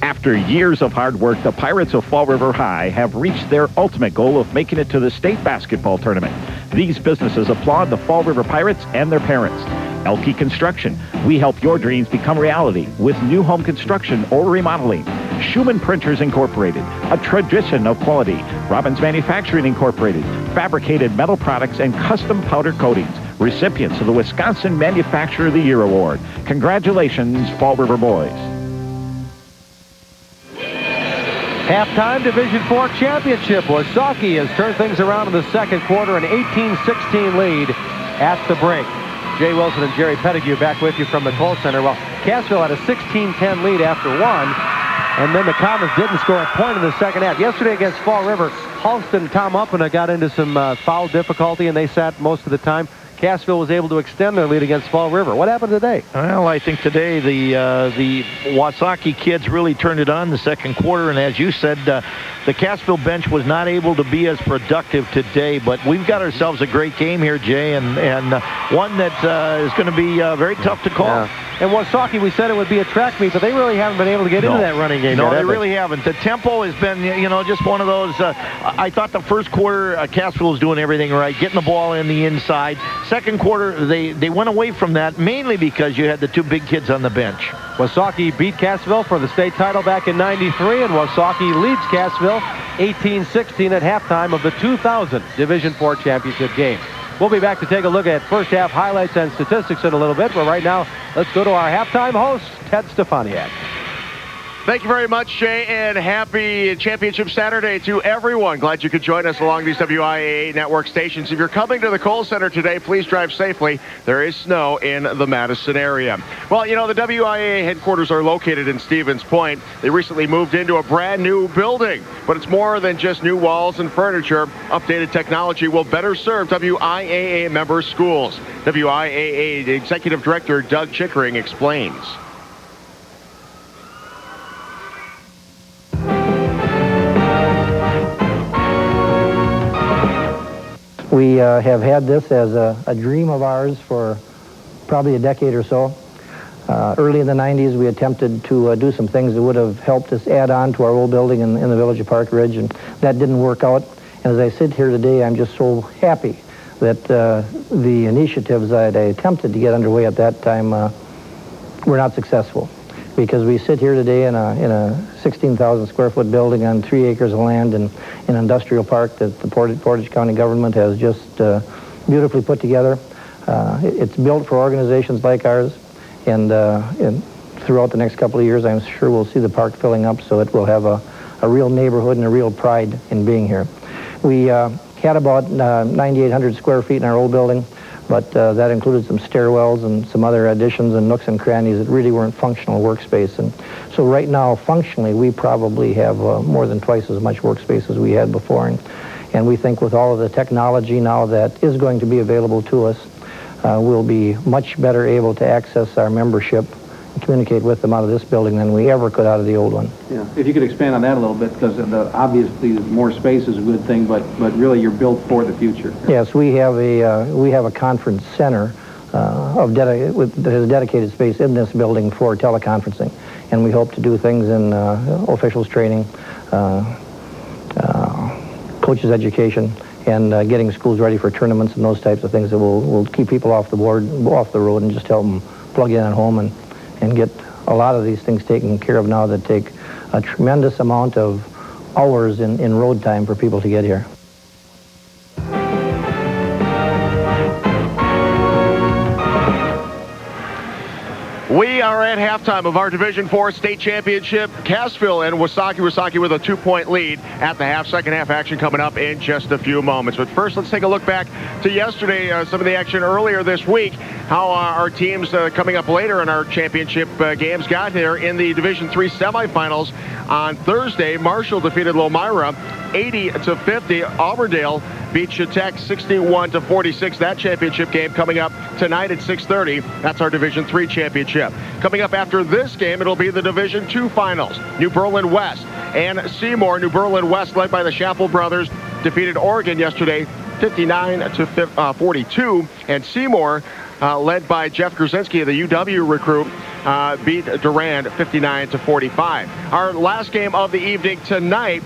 Speaker 13: After years of hard work, the Pirates of Fall River High have reached their ultimate goal of making it to the state basketball tournament. These businesses applaud the Fall River Pirates and their parents. Elke Construction, we help your dreams become reality with new home construction or remodeling. Schumann Printers Incorporated, a tradition of quality. Robbins Manufacturing Incorporated, fabricated metal products and custom powder coatings. Recipients of the Wisconsin Manufacturer of the Year Award. Congratulations, Fall River Boys.
Speaker 1: Halftime Division IV championship. Wausaukee has turned things around in the second quarter, an 18-16 lead at the break. Jay Wilson and Jerry Pettigrew back with you from the Kohl Center. Well, Cassville had a 16-10 lead after one, and then the Comets didn't score a point in the second half. Yesterday against Fall River, Halston and Tom Uppena got into some foul difficulty, and they sat most of the time. Cassville was able to extend their lead against Fall River. What happened today?
Speaker 2: Well, I think today the Wausaukee kids really turned it on the second quarter, and as you said, the Cassville bench was not able to be as productive today, but we've got ourselves a great game here, Jay, and one that is going to be very tough to call.
Speaker 1: Yeah. And Wausaukee, we said it would be a track meet, but they really haven't been able to get into that running game yet.
Speaker 2: No, they really haven't. The tempo has been, just one of those. I thought the first quarter, Cassville was doing everything right, getting the ball in the inside. Second quarter, they went away from that, mainly because you had the two big kids on the bench.
Speaker 1: Wausaukee beat Cassville for the state title back in '93, and Wausaukee leads Cassville 18-16 at halftime of the 2000 Division IV championship game. We'll be back to take a look at first half highlights and statistics in a little bit, but right now, let's go to our halftime host, Ted Stefaniak.
Speaker 14: Thank you very much, Jay, and happy Championship Saturday to everyone. Glad you could join us along these WIAA network stations. If you're coming to the Kohl Center today, please drive safely. There is snow in the Madison area. Well, the WIAA headquarters are located in Stevens Point. They recently moved into a brand new building, but it's more than just new walls and furniture. Updated technology will better serve WIAA member schools. WIAA Executive Director Doug Chickering explains.
Speaker 15: We have had this as a dream of ours for probably a decade or so. Early in the 90s, we attempted to do some things that would have helped us add on to our old building in the village of Park Ridge, and that didn't work out. And as I sit here today, I'm just so happy that the initiatives that I attempted to get underway at that time were not successful. Because we sit here today in a 16,000 square foot building on 3 acres of land in an industrial park that the Portage County government has just beautifully put together. It's built for organizations like ours, and throughout the next couple of years, I'm sure we'll see the park filling up, so it will have a real neighborhood and a real pride in being here. We had about 9,800 square feet in our old building, but that included some stairwells and some other additions and nooks and crannies that really weren't functional workspace. And so right now, functionally, we probably have more than twice as much workspace as we had before. And we think with all of the technology now that is going to be available to us, we'll be much better able to access our membership and communicate with them out of this building than we ever could out of the old one.
Speaker 16: Yeah, if you could expand on that a little bit, because obviously more space is a good thing, but really you're built for the future.
Speaker 15: Yes, we have a conference center that has dedicated space in this building for teleconferencing, and we hope to do things in officials training, coaches education, and getting schools ready for tournaments and those types of things that will keep people off the road, and just help them plug in at home and get a lot of these things taken care of now that take a tremendous amount of hours in road time for people to get here.
Speaker 14: We are at halftime of our Division IV state championship. Cassville and Wausaukee with a 2-point lead at the half. Second half action coming up in just a few moments. But first, let's take a look back to yesterday, some of the action earlier this week, how our teams coming up later in our championship games got here in the Division III semifinals. On Thursday, Marshall defeated Lomira 80-50. Auburndale beat Chautauqua 61-46. That championship game coming up tonight at 6:30. That's our Division III championship. Coming up after this game, it'll be the Division II finals. New Berlin West and Seymour. New Berlin West, led by the Chappell brothers, defeated Oregon yesterday 59-42. And Seymour, led by Jeff Gruzinski, the UW recruit, beat Durand 59-45. Our last game of the evening tonight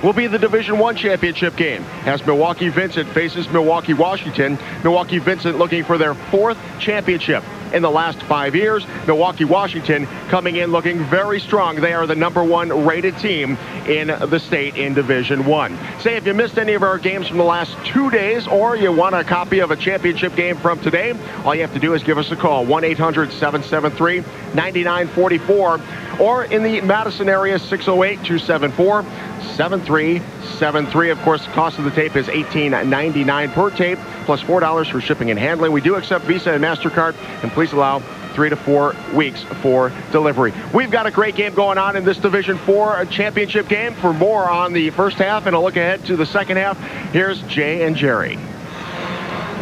Speaker 14: will be the Division I championship game as Milwaukee Vincent faces Milwaukee Washington. Milwaukee Vincent looking for their 4th championship in the last 5 years. Milwaukee Washington coming in looking very strong. They are the #1 rated team in the state in Division I. Say if you missed any of our games from the last 2 days or you want a copy of a championship game from today, all you have to do is give us a call, 1-800-773-9944, or in the Madison area, 608-274-7373. Of course, the cost of the tape is $18.99 per tape, plus $4 for shipping and handling. We do accept Visa and MasterCard, and please allow 3 to 4 weeks for delivery. We've got a great game going on in this Division IV championship game. For more on the first half and a look ahead to the second half, here's Jay and Jerry.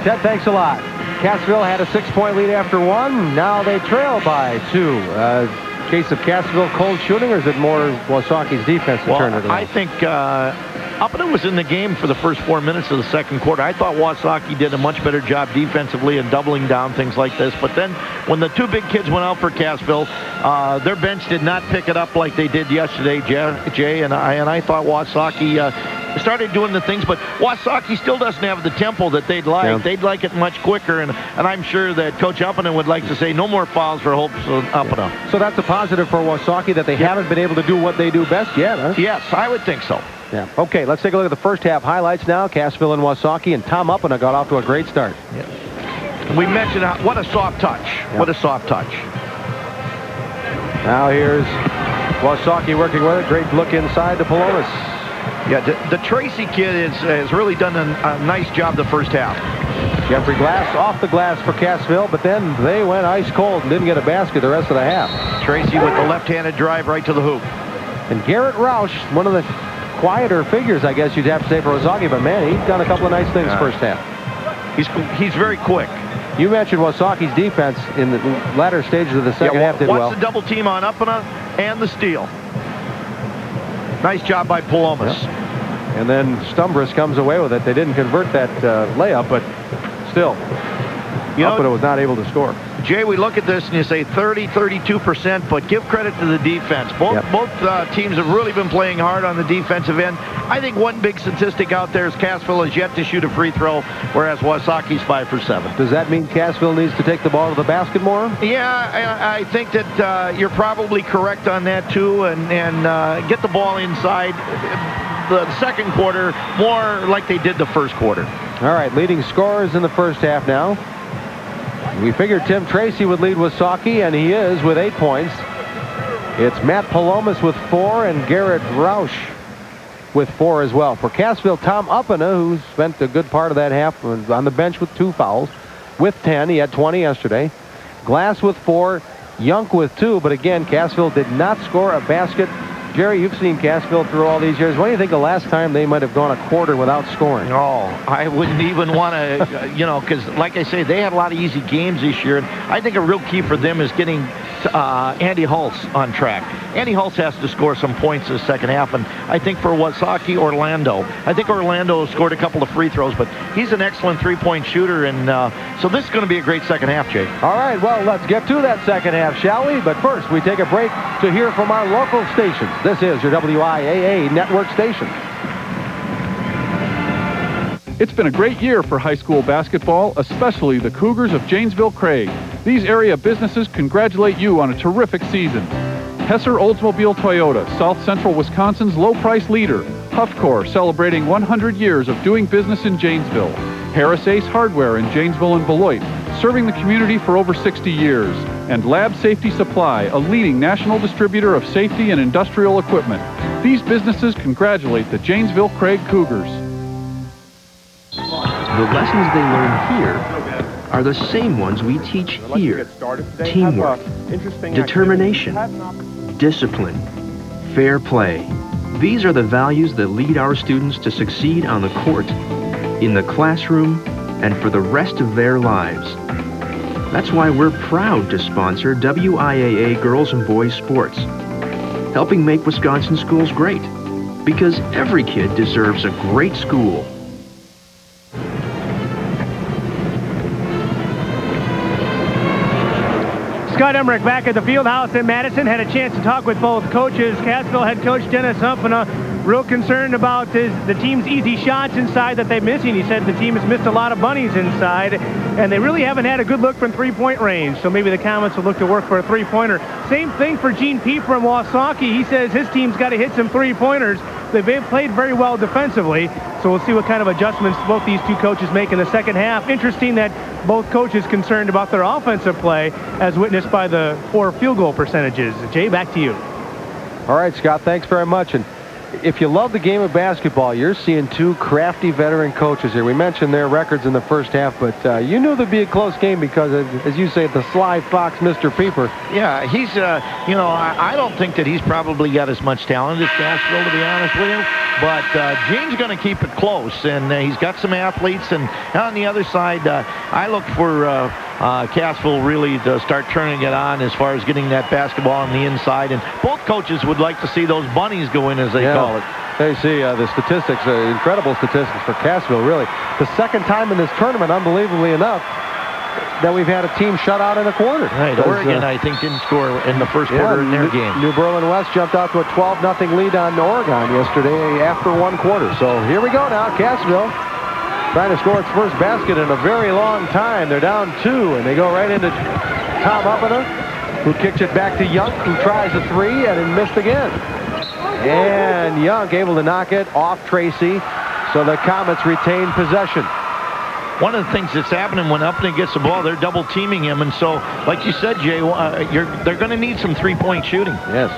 Speaker 1: Ted, thanks a lot. Cassville had a 6-point lead after 1. Now they trail by 2. Case of Cassville cold shooting, or is it more Wausaukee's defense to turn it around?
Speaker 2: I think Uppingham was in the game for the first 4 minutes of the second quarter. I thought Wausaukee did a much better job defensively and doubling down things like this. But then when the 2 big kids went out for Cassville, their bench did not pick it up like they did yesterday, Jay, and I thought Wausaukee started doing the things, but Wausaukee still doesn't have the tempo that they'd like. Yeah. They'd like it much quicker, and I'm sure that Coach Uppingham would like to say no more fouls for Hopes Uppingham.
Speaker 1: So that's a positive for Wausaukee that they haven't been able to do what they do best yet, huh?
Speaker 2: Yes, I would think so.
Speaker 1: Yeah. Okay, let's take a look at the first half highlights now. Cassville and Wausaukee, and Tom Uppingham got off to a great start.
Speaker 2: Yeah. We mentioned what a soft touch. Yeah. What a soft touch.
Speaker 1: Now here's Wausaukee working with it. Great look inside to Palomas.
Speaker 2: Yeah, the Tracy kid has really done a nice job the first half.
Speaker 1: Jeffrey Glass off the glass for Cassville, but then they went ice cold and didn't get a basket the rest of the half.
Speaker 2: Tracy with the left-handed drive right to the hoop.
Speaker 1: And Garrett Roush, one of the quieter figures, I guess you'd have to say, for Wausaukee, but man, he's done a couple of nice things first half.
Speaker 2: He's very quick.
Speaker 1: You mentioned Wausaukee's defense in the latter stages of the second half did well.
Speaker 2: Watch the double team on Uppingham and the steal. Nice job by Palomas.
Speaker 1: Yep. And then Stumbris comes away with it. They didn't convert that layup, but still, Uppingham was not able to score.
Speaker 2: Jay, we look at this and you say 32%, but give credit to the defense. Both teams have really been playing hard on the defensive end. I think one big statistic out there is Cassville has yet to shoot a free throw, whereas Wausaukee's 5 for 7.
Speaker 1: Does that mean Cassville needs to take the ball to the basket more?
Speaker 2: Yeah, I think that you're probably correct on that too, and get the ball inside the second quarter more like they did the first quarter.
Speaker 1: All right, leading scorers in the first half now. We figured Tim Tracy would lead Wausaukee, and he is with 8 points. It's Matt Palomas with 4 and Garrett Roush with 4 as well. For Cassville, Tom Uppingham, who spent a good part of that half, was on the bench with 2 fouls, with 10. He had 20 yesterday. Glass with 4, Yunk with 2, but again, Cassville did not score a basket. Jerry, you've seen Cassville through all these years. When do you think the last time they might have gone a quarter without scoring?
Speaker 2: Oh, I wouldn't even want to, because like I say, they had a lot of easy games this year. And I think a real key for them is getting Andy Hulse on track. Andy Hulse has to score some points this second half. And I think for Wausaukee, Orlando. I think Orlando scored a couple of free throws, but he's an excellent three-point shooter. And so this is going to be a great second half, Jay.
Speaker 1: All right, well, let's get to that second half, shall we? But first, we take a break to hear from our local stations. This is your WIAA network station.
Speaker 3: It's been a great year for high school basketball, especially the Cougars of Janesville-Craig. These area businesses congratulate you on a terrific season. Hesser Oldsmobile Toyota, South Central Wisconsin's low-price leader. Huffcore, celebrating 100 years of doing business in Janesville. Harris Ace Hardware in Janesville and Beloit, serving the community for over 60 years. and Lab Safety Supply, a leading national distributor of safety and industrial equipment. These businesses congratulate the Janesville Craig Cougars.
Speaker 17: The lessons they learn here are the same ones we teach here. Teamwork, determination, discipline, fair play. These are the values that lead our students to succeed on the court, in the classroom, and for the rest of their lives. That's why we're proud to sponsor WIAA Girls and Boys Sports, helping make Wisconsin schools great, because every kid deserves a great school.
Speaker 6: Scott Emmerich back at the field house in Madison. Had a chance to talk with both coaches. Cassville head coach Dennis Humpana, real concerned about the team's easy shots inside that they're missing. He said the team has missed a lot of bunnies inside, and they really haven't had a good look from three-point range. So maybe the Comets will look to work for a three-pointer. Same thing for Gene Peep from Wausaukee. He says his team's got to hit some three-pointers. They've played very well defensively, so we'll see what kind of adjustments both these two coaches make in the second half. Interesting that both coaches concerned about their offensive play, as witnessed by the poor field goal percentages. Jay, back to you.
Speaker 1: All right, Scott, thanks very much. And if you love the game of basketball, you're seeing two crafty veteran coaches here. We mentioned their records in the first half, but you knew there'd be a close game because, as you say, the sly fox, Mr. Peeper.
Speaker 2: Yeah, he's, you know, I don't think that he's probably got as much talent as Cassville, to be honest with you. But Gene's going to keep it close, and he's got some athletes. And on the other side, I look for Cassville really to start turning it on as far as getting that basketball on the inside. And both coaches would like to see those bunnies go in, as they call it.
Speaker 1: They see the statistics, incredible statistics for Cassville, really. The second time in this tournament, unbelievably enough, that we've had a team shut out in a quarter.
Speaker 2: Right, Oregon, I think, didn't score in the first quarter in their game.
Speaker 1: New Berlin West jumped out to a 12-0 lead on Oregon yesterday after one quarter. So here we go now, Cassville trying to score its first basket in a very long time. They're down 2, and they go right into Tom Uppana, who kicks it back to Young, who tries a three, and it missed again. And Young able to knock it off Tracy, so the Comets retain possession.
Speaker 2: One of the things that's happening when Uppana gets the ball, they're double teaming him, and so, like you said, Jay, they're going to need some three-point shooting.
Speaker 1: Yes.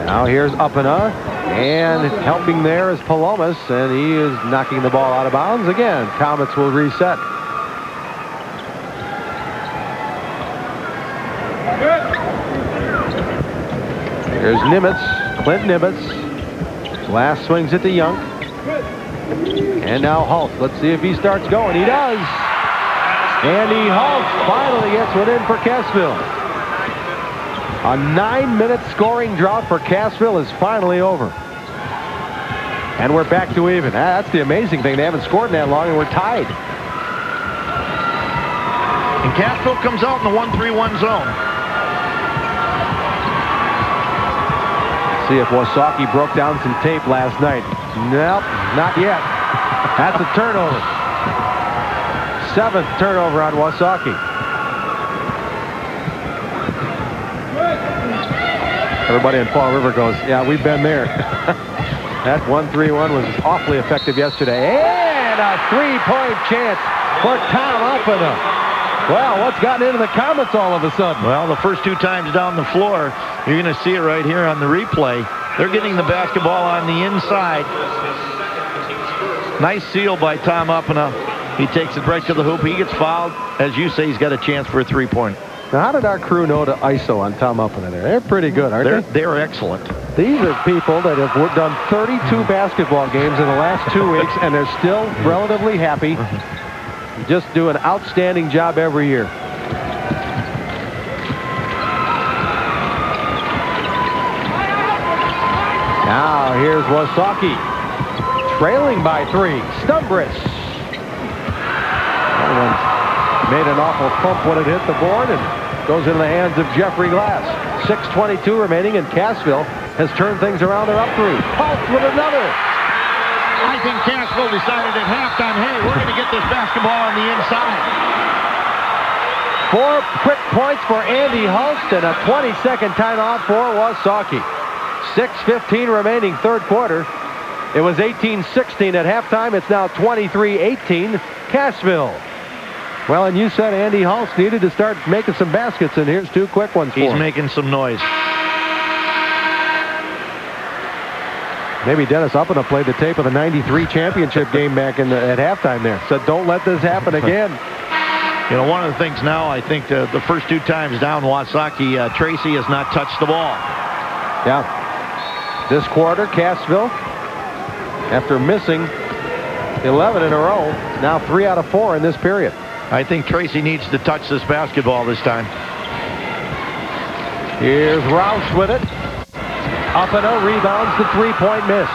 Speaker 1: Now here's Uppana, and helping there is Palomas, and he is knocking the ball out of bounds again. Comets will reset. Here's Nimitz, Clint Nimitz. Last swings it to Young. And now Hulse. Let's see if he starts going. He does. Andy Hulse finally gets one in for Cassville. A 9-minute scoring drought for Cassville is finally over. And we're back to even. That's the amazing thing. They haven't scored in that long, and we're tied.
Speaker 2: And Cassville comes out in the 1-3-1 zone.
Speaker 1: See if Wausaukee broke down some tape last night. Nope, not yet. That's a turnover. 7th turnover on Wausaukee. Everybody in Fall River goes, yeah, we've been there. That 1-3-1 was awfully effective yesterday. And a three-point chance for Tom Uppana. Well, what's gotten into the Comets all of a sudden?
Speaker 2: Well, the first 2 times down the floor, you're going to see it right here on the replay. They're getting the basketball on the inside. Nice seal by Tom Uppana. He takes it right to the hoop. He gets fouled. As you say, he's got a chance for a three-point.
Speaker 1: Now, how did our crew know to ISO on Tom Uppana there? They're pretty good, aren't they?
Speaker 2: They're excellent.
Speaker 1: These are people that have done 32 basketball games in the last 2 weeks, and they're still relatively happy. Just do an outstanding job every year. Now here's Wausaukee, trailing by 3. Stumbris. That one made an awful thump when it hit the board and goes into the hands of Jeffrey Glass. 6:22 remaining, and Cassville has turned things around. They're up 3. Hulse with another.
Speaker 2: I think Cassville decided at halftime, hey, we're going to get this basketball on the inside.
Speaker 1: 4 quick points for Andy Hulse and a 20-second timeout for Wausaukee. 6:15 remaining, third quarter. It was 18-16 at halftime. It's now 23-18. Cassville. Well, and you said Andy Hulse needed to start making some baskets, and here's 2 quick ones for him.
Speaker 2: He's making some noise.
Speaker 1: Maybe Dennis Uppena played the tape of the '93 championship game back at halftime there. Said, don't let this happen again.
Speaker 2: You know, one of the things now, I think the first 2 times down Wausaukee, Tracy has not touched the ball.
Speaker 1: Yeah. This quarter, Cassville, after missing 11 in a row, now 3 out of 4 in this period.
Speaker 2: I think Tracy needs to touch this basketball this time.
Speaker 1: Here's Roush with it. Uppena rebounds the 3-point miss.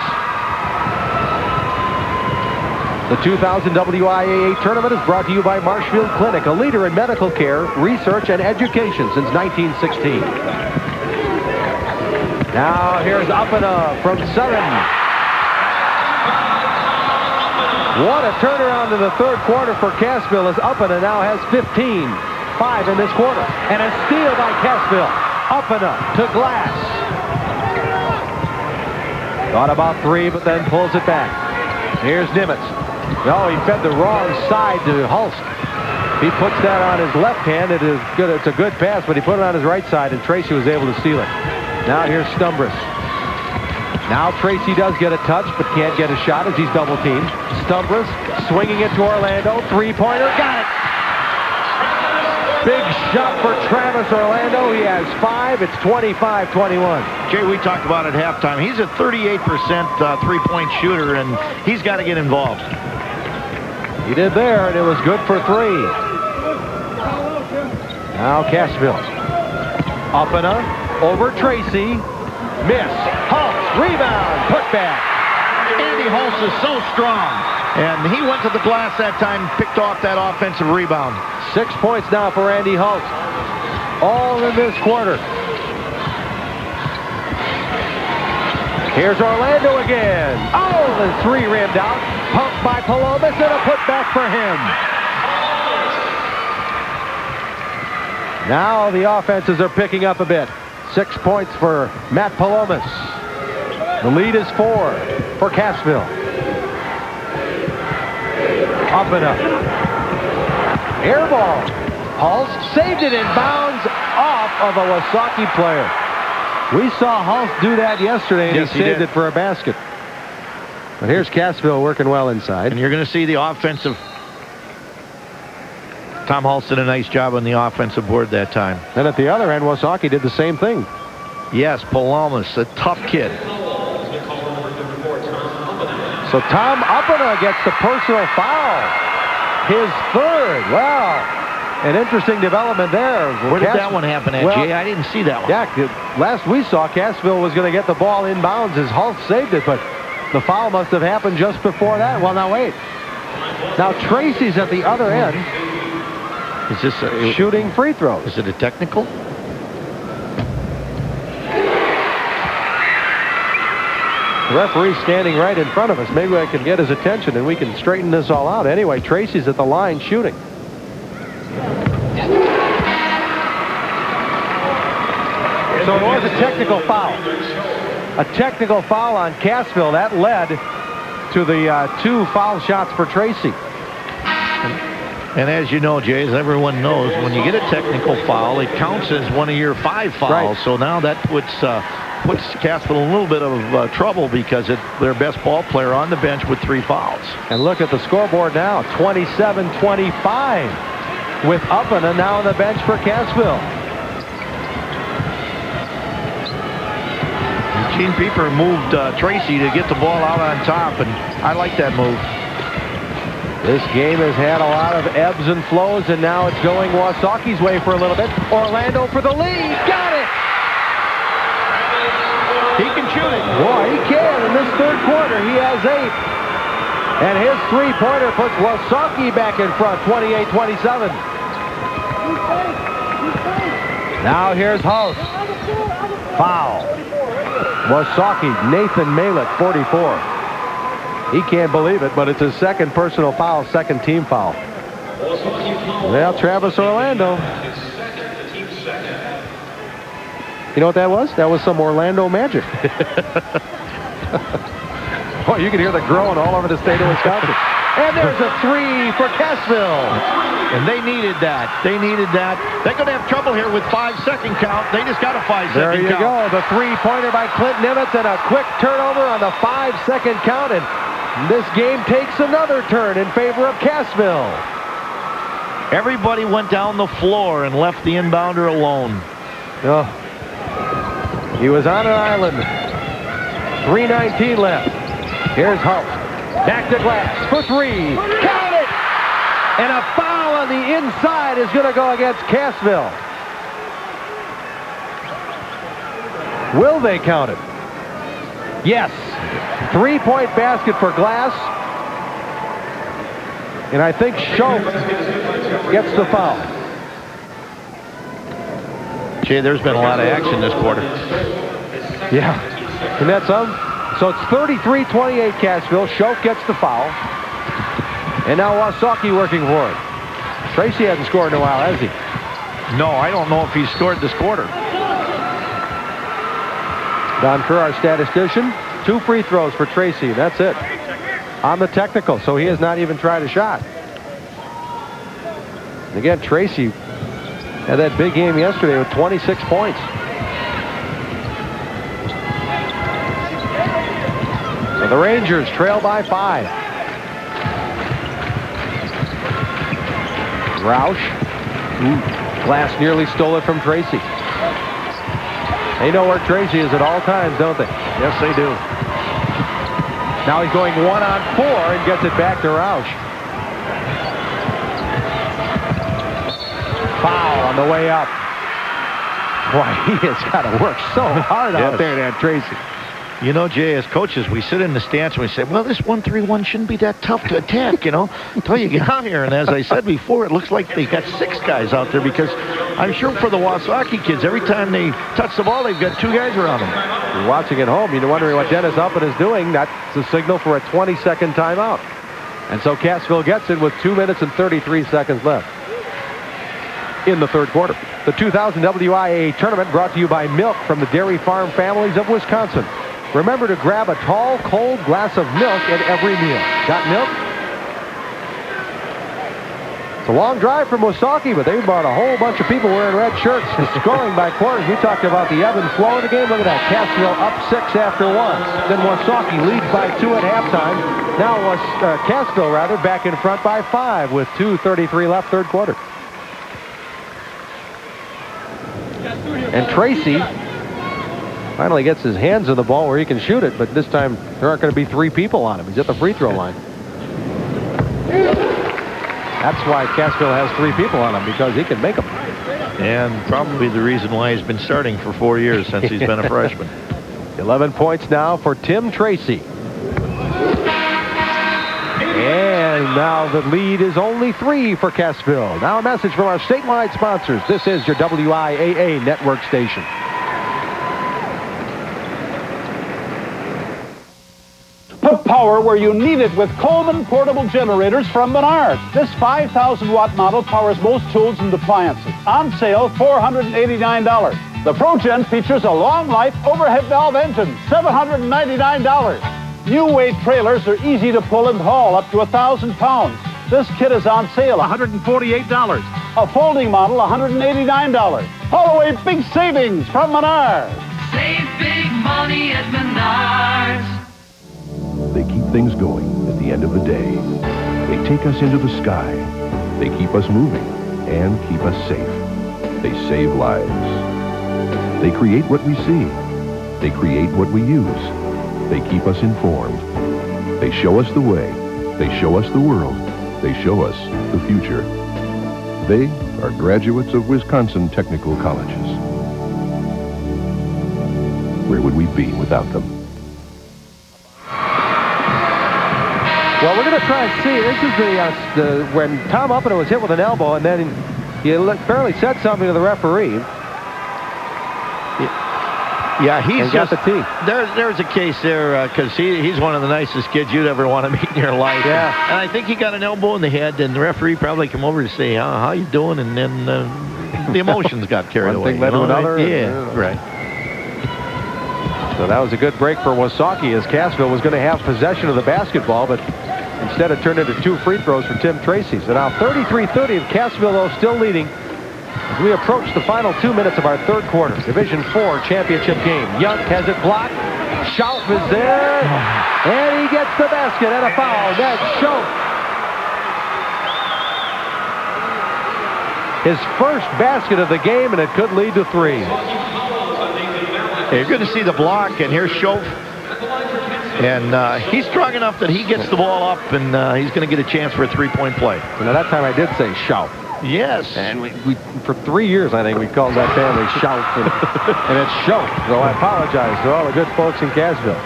Speaker 1: The 2000 WIAA tournament is brought to you by Marshfield Clinic, a leader in medical care, research, and education since 1916. Now here's Uppena from 7. What a turnaround in the third quarter for Cassville, as Uppena now has 15. 5 in this quarter. And a steal by Cassville. Uppena to Glass. Thought about 3, but then pulls it back. Here's Nimitz. No, he fed the wrong side to Hulse. He puts that on his left hand. It is good. It's a good pass, but he put it on his right side, and Tracy was able to steal it. Now here's Stumbris. Now Tracy does get a touch, but can't get a shot as he's double-teamed. Stumbris swinging it to Orlando. 3-pointer. Got it. Big shot for Travis Orlando. He has 5. It's 25-21.
Speaker 2: Jay, we talked about at halftime. He's a 38% three-point shooter, and he's got to get involved.
Speaker 1: He did there, and it was good for 3. Now Cassville. Uppena over Tracy. Miss. Hulse. Rebound. Put back.
Speaker 2: Andy Hulse is so strong. And he went to the glass that time, picked off that offensive rebound.
Speaker 1: 6 points now for Andy Hulse. All in this quarter. Here's Orlando again. Oh, the 3 rimmed out. Pumped by Palomas, and a putback for him. Now the offenses are picking up a bit. 6 points for Matt Palomas. The lead is 4 for Cassville. Up and up. Air ball. Hulse saved it in bounds off of a Wausaukee player. We saw Hulse do that yesterday, and
Speaker 2: yes,
Speaker 1: he saved it for a basket. But here's Cassville working well inside.
Speaker 2: And you're going to see the offensive. Tom Hulse did a nice job on the offensive board that time.
Speaker 1: And at the other end, Wausaukee did the same thing.
Speaker 2: Yes, Palomas, a tough kid.
Speaker 1: So Tom Uppena gets the personal foul. His 3rd. Wow. An interesting development there.
Speaker 2: Where did that one happen at, Jay? I didn't see that one.
Speaker 1: Yeah, last we saw, Cassville was going to get the ball inbounds as Hulse saved it, but the foul must have happened just before that. Well, now wait. Now Tracy's at the other end.
Speaker 2: Is this
Speaker 1: shooting free throws?
Speaker 2: Is it a technical?
Speaker 1: The referee's standing right in front of us. Maybe I can get his attention and we can straighten this all out. Anyway, Tracy's at the line shooting. So it was a technical foul. A technical foul on Cassville. That led to the 2 foul shots for Tracy.
Speaker 2: And as you know, Jay, as everyone knows, when you get a technical foul, it counts as one of your 5 fouls.
Speaker 1: Right.
Speaker 2: So now that puts Cassville in a little bit of trouble because their best ball player on the bench with 3 fouls.
Speaker 1: And look at the scoreboard now, 27-25 with Uppena now on the bench for Cassville.
Speaker 2: Gene Pieper moved Tracy to get the ball out on top, and I like that move.
Speaker 1: This game has had a lot of ebbs and flows, and now it's going Wausaukee's way for a little bit. Orlando for the lead. Got it!
Speaker 2: He can shoot it.
Speaker 1: Boy, he can. In this third quarter, he has 8. And his 3-pointer puts Wausaukee back in front, 28-27. Now here's Hulse. Foul. Wausaukee, Nathan Malick, 44. He can't believe it, but it's his 2nd personal foul, 2nd team foul. Well, Travis Orlando. You know what that was? That was some Orlando magic. Boy, you can hear the groan all over the state of Wisconsin. And there's a 3 for Cassville.
Speaker 2: And they needed that. They needed that. They're going to have trouble here with 5-second count. They just got a 5-second count.
Speaker 1: There you go. The three-pointer by Clint Nimitz and a quick turnover on the 5-second count. And this game takes another turn in favor of Cassville.
Speaker 2: Everybody went down the floor and left the inbounder alone.
Speaker 1: Oh. He was on an island. 3:19 left. Here's Holt. Back to Glass for three. Count it! And a foul on the inside is going to go against Cassville. Will they count it? Yes. 3-point basket for Glass. And I think Schultz gets the foul.
Speaker 2: Jay, there's been a lot of action this quarter.
Speaker 1: Yeah. And that's so it's 33-28 Cassville. Schultz gets the foul. And now Wausaukee working for it. Tracy hasn't scored in a while, has he?
Speaker 2: No, I don't know if he scored this quarter.
Speaker 1: Don Kerr, our statistician, 2 free throws for Tracy. That's it. On the technical, so he has not even tried a shot. And again, Tracy had that big game yesterday with 26 points. So the Rangers trail by 5. Roush. Glass nearly stole it from Tracy. They know where Tracy is at all times, don't they?
Speaker 2: Yes, they do.
Speaker 1: Now he's going 1-on-4 and gets it back to Roush. Foul on the way up. Boy, he has got to work so hard out there, that Tracy.
Speaker 2: You know, Jay, as coaches, we sit in the stands and we say, well, this 1-3-1 shouldn't be that tough to attack, you know, until you get out here. And as I said before, it looks like they got 6 guys out there because I'm sure for the Wausaukee kids, every time they touch the ball, they've got 2 guys around them.
Speaker 1: You're watching at home, you're wondering what Dennis Uppin is doing. That's a signal for a 20-second timeout. And so Cassville gets it with 2 minutes and 33 seconds left in the third quarter. The 2000 WIAA tournament brought to you by Milk from the Dairy Farm Families of Wisconsin. Remember to grab a tall, cold glass of milk at every meal. Got milk? It's a long drive from Wausaukee, but they brought a whole bunch of people wearing red shirts scoring by quarters. We talked about the ebb and flow of the game. Look at that. Cassville up 6 after 1. Then Wausaukee leads by 2 at halftime. Now Cassville, back in front by 5 with 2:33 left, third quarter. And Tracy finally gets his hands on the ball where he can shoot it, but this time there aren't going to be 3 people on him. He's at the free throw line. That's why Cassville has 3 people on him, because he can make them.
Speaker 2: And probably the reason why he's been starting for 4 years since he's been a freshman.
Speaker 1: 11 points now for Tim Tracy. And now the lead is only 3 for Cassville. Now a message from our statewide sponsors. This is your WIAA network station.
Speaker 3: Put power where you need it with Coleman portable generators from Menards. This 5,000-watt model powers most tools and appliances. On sale, $489. The ProGen features a long-life overhead valve engine, $799. New weight trailers are easy to pull and haul up to 1,000 pounds. This kit is on sale, $148. A folding model, $189. Haul away big savings from Menards.
Speaker 4: Save big money at Menards.
Speaker 18: They keep things going at the end of the day. They take us into the sky. They keep us moving and keep us safe. They save lives. They create what we see. They create what we use. They keep us informed. They show us the way. They show us the world. They show us the future. They are graduates of Wisconsin technical colleges. Where would we be without them?
Speaker 1: Well, we're going to try and see. This is the when Tom Uppin was hit with an elbow, and then he apparently said something to the referee.
Speaker 2: Yeah, he's
Speaker 1: got the tee.
Speaker 2: There's a case there because he's one of the nicest kids you'd ever want to meet in your life.
Speaker 1: Yeah.
Speaker 2: And I think he got an elbow in the head, and the referee probably come over to say, how you doing? And then the emotions got carried away.
Speaker 1: One thing led to another.
Speaker 2: Yeah, right.
Speaker 1: So that was a good break for Wausaukee as Cassville was going to have possession of the basketball, but Instead, it turned into 2 free throws for Tim Tracy. So now 33-30 of Cassville, though, still leading as we approach the final 2 minutes of our third quarter. Division 4 championship game. Young has it blocked. Schauf is there. And he gets the basket and a foul. That's Schauf. His first basket of the game, and it could lead to 3.
Speaker 2: You're going to see the block, and here's Schauf. And he's strong enough that he gets the ball up, and he's going to get a chance for a three-point play.
Speaker 1: Now, that time I did say Schauf.
Speaker 2: Yes.
Speaker 1: And we for 3 years, I think, we called that family Schauf. And it's Schauf. So I apologize to all the good folks in Cassville.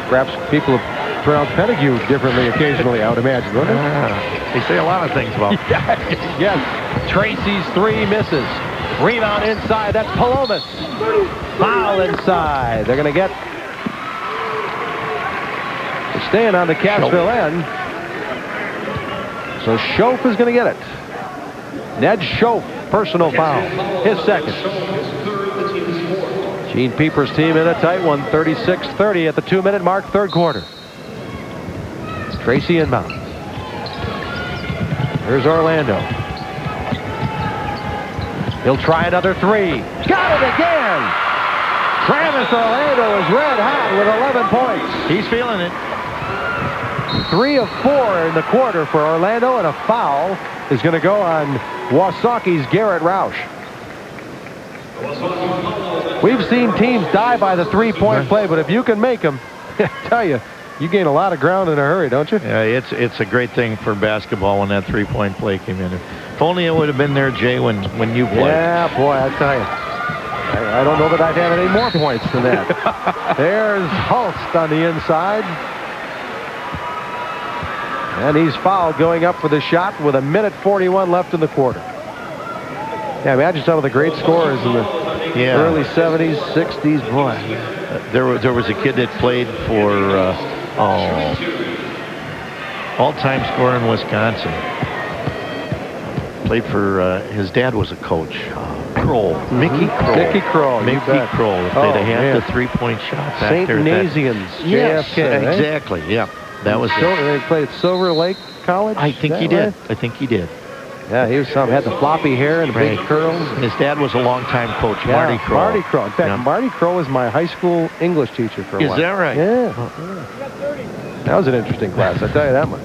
Speaker 1: Perhaps people have pronounced Pettigrew differently occasionally, I would imagine, wouldn't it?
Speaker 2: They say a lot of things about it.
Speaker 1: Yes. Tracy's 3 misses. Rebound inside. That's Palomas. Foul inside. They're going to get... They're staying on the Cassville end. So Schauf is going to get it. Ned Schauf, personal foul. His second. Gene Pieper's team in a tight one, 36-30 at the 2-minute mark, third quarter. Tracy inbound. Here's Orlando. He'll try another 3. Got it again! Travis Orlando is red hot with 11 points.
Speaker 2: He's feeling it.
Speaker 1: 3 of 4 in the quarter for Orlando, and a foul is going to go on Wausaukee's Garrett Roush. We've seen teams die by the 3-point play, but if you can make them, I tell you, you gain a lot of ground in a hurry, don't you?
Speaker 2: Yeah, it's a great thing for basketball when that 3-point play came in. If only it would have been there, Jay, when you played.
Speaker 1: Yeah, boy, I tell you. I don't know that I'd have any more points than that. There's Hulst on the inside. And he's fouled going up for the shot with 1:41 left in the quarter. Yeah, imagine some of the great scorers in the early 70s, 60s. Boy,
Speaker 2: there was a kid that played for all-time scorer in Wisconsin. Played for his dad was a coach. Kroll. Mickey Kroll.
Speaker 1: Mickey Kroll.
Speaker 2: Mickey Kroll. If they'd have had the 3-point shot back
Speaker 1: St.
Speaker 2: there.
Speaker 1: Ignatians.
Speaker 2: Yes,
Speaker 1: JFK,
Speaker 2: exactly. Yeah, that was it.
Speaker 1: They played at Silver Lake College?
Speaker 2: I think he did. I think he did.
Speaker 1: Yeah, he was had the floppy hair and the big curls.
Speaker 2: His dad was a longtime coach, Marty Kroll.
Speaker 1: Marty Kroll. In fact, Marty Kroll was my high school English teacher for a while.
Speaker 2: Is that right?
Speaker 1: Yeah. That was an interesting class, I tell you that much.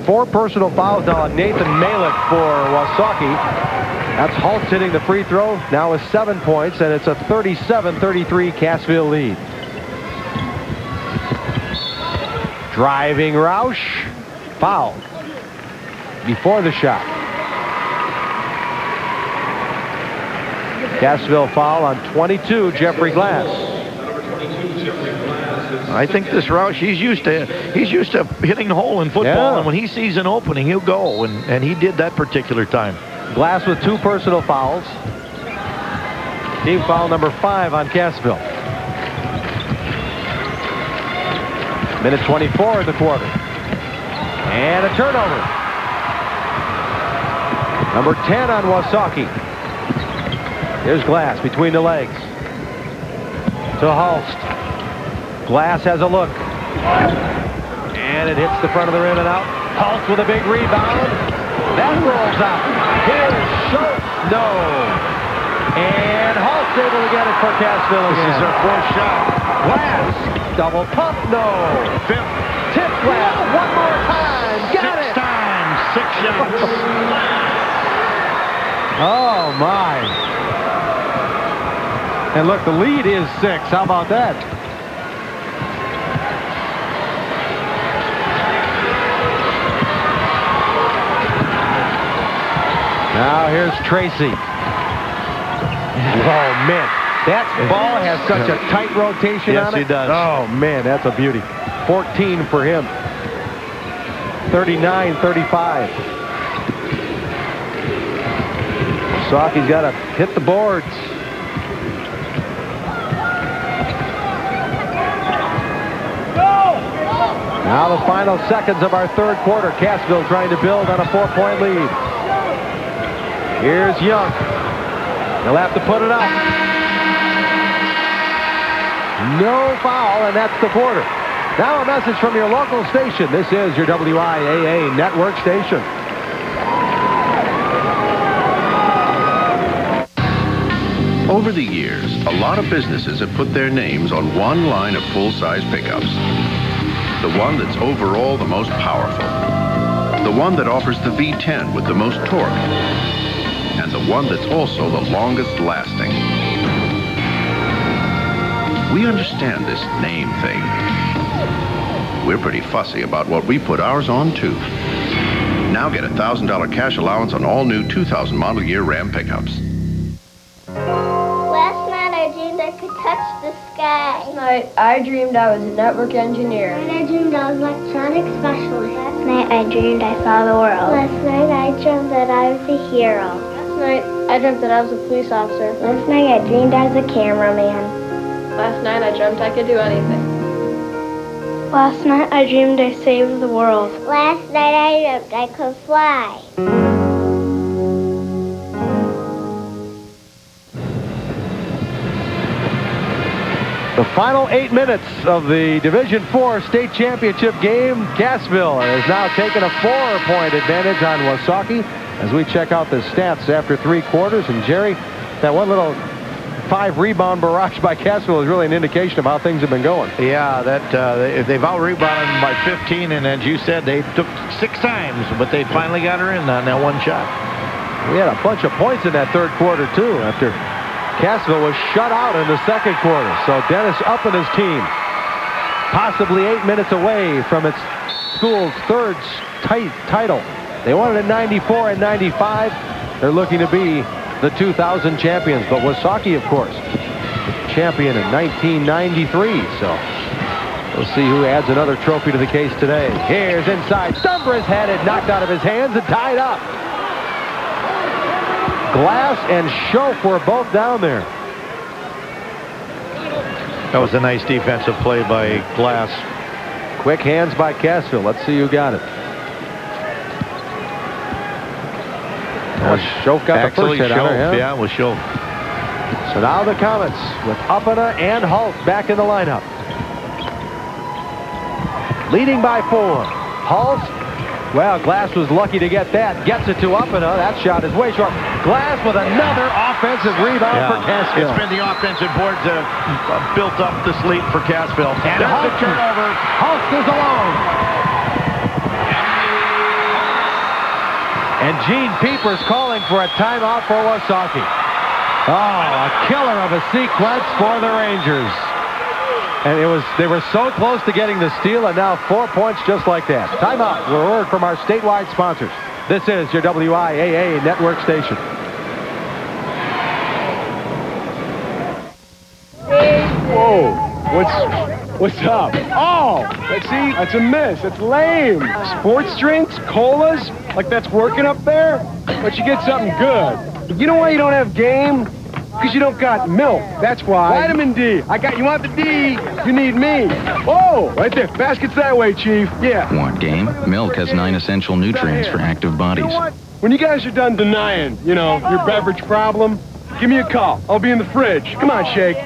Speaker 1: 4 personal fouls now on Nathan Malik for Wausaukee. That's Hulst hitting the free throw. Now with 7 points, and it's a 37-33 Cassville lead. Driving Roush. Fouled before the shot. Cassville foul on 22, Jeffrey Glass.
Speaker 2: I think this Roush, he's used to hitting the hole in football, and when he sees an opening, he'll go, and he did that particular time.
Speaker 1: Glass with 2 personal fouls. Team foul number 5 on Cassville. Minute 24 in the quarter. And a turnover. Number 10 on Wausaukee. Here's Glass between the legs. To Hulst. Glass has a look. And it hits the front of the rim and out. Hulst with a big rebound. That rolls out. Here's Schultz. No. And Hulst able to get it for Cassville again.
Speaker 2: This is their 4th shot.
Speaker 1: Glass. Double pump. No.
Speaker 2: 5th.
Speaker 1: Tip Glass. One more time. Got it.
Speaker 2: 6 times. 6 shots.
Speaker 1: Oh, my. And look, the lead is 6. How about that? Now here's Tracy. Oh, man. That ball has such a tight rotation on it.
Speaker 2: Yes, he does.
Speaker 1: Oh, man, that's a beauty. 14 for him. 39-35. Wausaukee's got to hit the boards. Now the final seconds of our third quarter. Cassville trying to build on a 4-point lead. Here's Young. He'll have to put it up. No foul, and that's the quarter. Now a message from your local station. This is your WIAA network station.
Speaker 18: Over the years, a lot of businesses have put their names on one line of full-size pickups. The one that's overall the most powerful. The one that offers the V10 with the most torque. And the one that's also the longest lasting. We understand this name thing. We're pretty fussy about what we put ours on, too. Now get a $1,000 cash allowance on all new 2000 model year Ram pickups.
Speaker 19: Last night I dreamed I could touch the sky.
Speaker 20: Last night I dreamed I was a network engineer.
Speaker 19: Last night I dreamed I was an electronic specialist. Last night I dreamed I saw the world. Last night I dreamed that I was a hero.
Speaker 20: Last night I dreamt that I was a police officer.
Speaker 19: Last night I dreamed I was a cameraman.
Speaker 20: Last night I dreamt I could do anything.
Speaker 19: Last night I dreamed I saved the world. Last night I dreamt I could fly.
Speaker 1: The final 8 minutes of the Division IV state championship game. Cassville has now taken a 4-point advantage on Wausaukee as we check out the stats after 3 quarters. And Jerry, that one little 5-rebound barrage by Cassville is really an indication of how things have been going.
Speaker 2: Yeah, they've out-rebounded by 15, and as you said, they took 6 times, but they finally got her in on that one shot.
Speaker 1: We had a bunch of points in that 3rd quarter, too, after Cassville was shut out in the 2nd quarter. So Dennis up and his team, possibly 8 minutes away from its school's 3rd title. They won it in 94 and 95. They're looking to be the 2000 champions. But Wausaukee, of course, champion in 1993. So we'll see who adds another trophy to the case today. Here's inside. Stumbrus had it knocked out of his hands and tied up. Glass and Schoaf were both down there.
Speaker 2: That was a nice defensive play by Glass.
Speaker 1: Quick hands by Cassville. Let's see who got it. Schoaf got the first hit on her,
Speaker 2: yeah, it was Schoaf.
Speaker 1: So now the Comets with Uppena and Halt back in the lineup. Leading by 4. Halt. Well, Glass was lucky to get that. Gets it to Uppena. That shot is way short. Glass with another offensive rebound for Cassville.
Speaker 2: It's been the offensive boards that have built up this lead for Cassville.
Speaker 1: And
Speaker 2: there's the turnover.
Speaker 1: Halt is alone. And Gene Peepers calling for a timeout for Wausaukee. Oh, a killer of a sequence for the Rangers. And they were so close to getting the steal, and now 4 points just like that. Timeout. We're word from our statewide sponsors. This is your WIAA network station.
Speaker 21: Whoa, what's up? Oh, let's see, that's a miss. That's lame. Sports drinks, colas, like that's working up there? But you get something good. You know why you don't have game? Because you don't got milk, that's why. Vitamin D. You want the D, you need me. Oh, right there. Basket's that way, Chief. Yeah.
Speaker 7: Want game? Milk has 9 essential nutrients for active bodies.
Speaker 21: You know what? When you guys are done denying, your beverage problem, give me a call. I'll be in the fridge. Come on, Shake.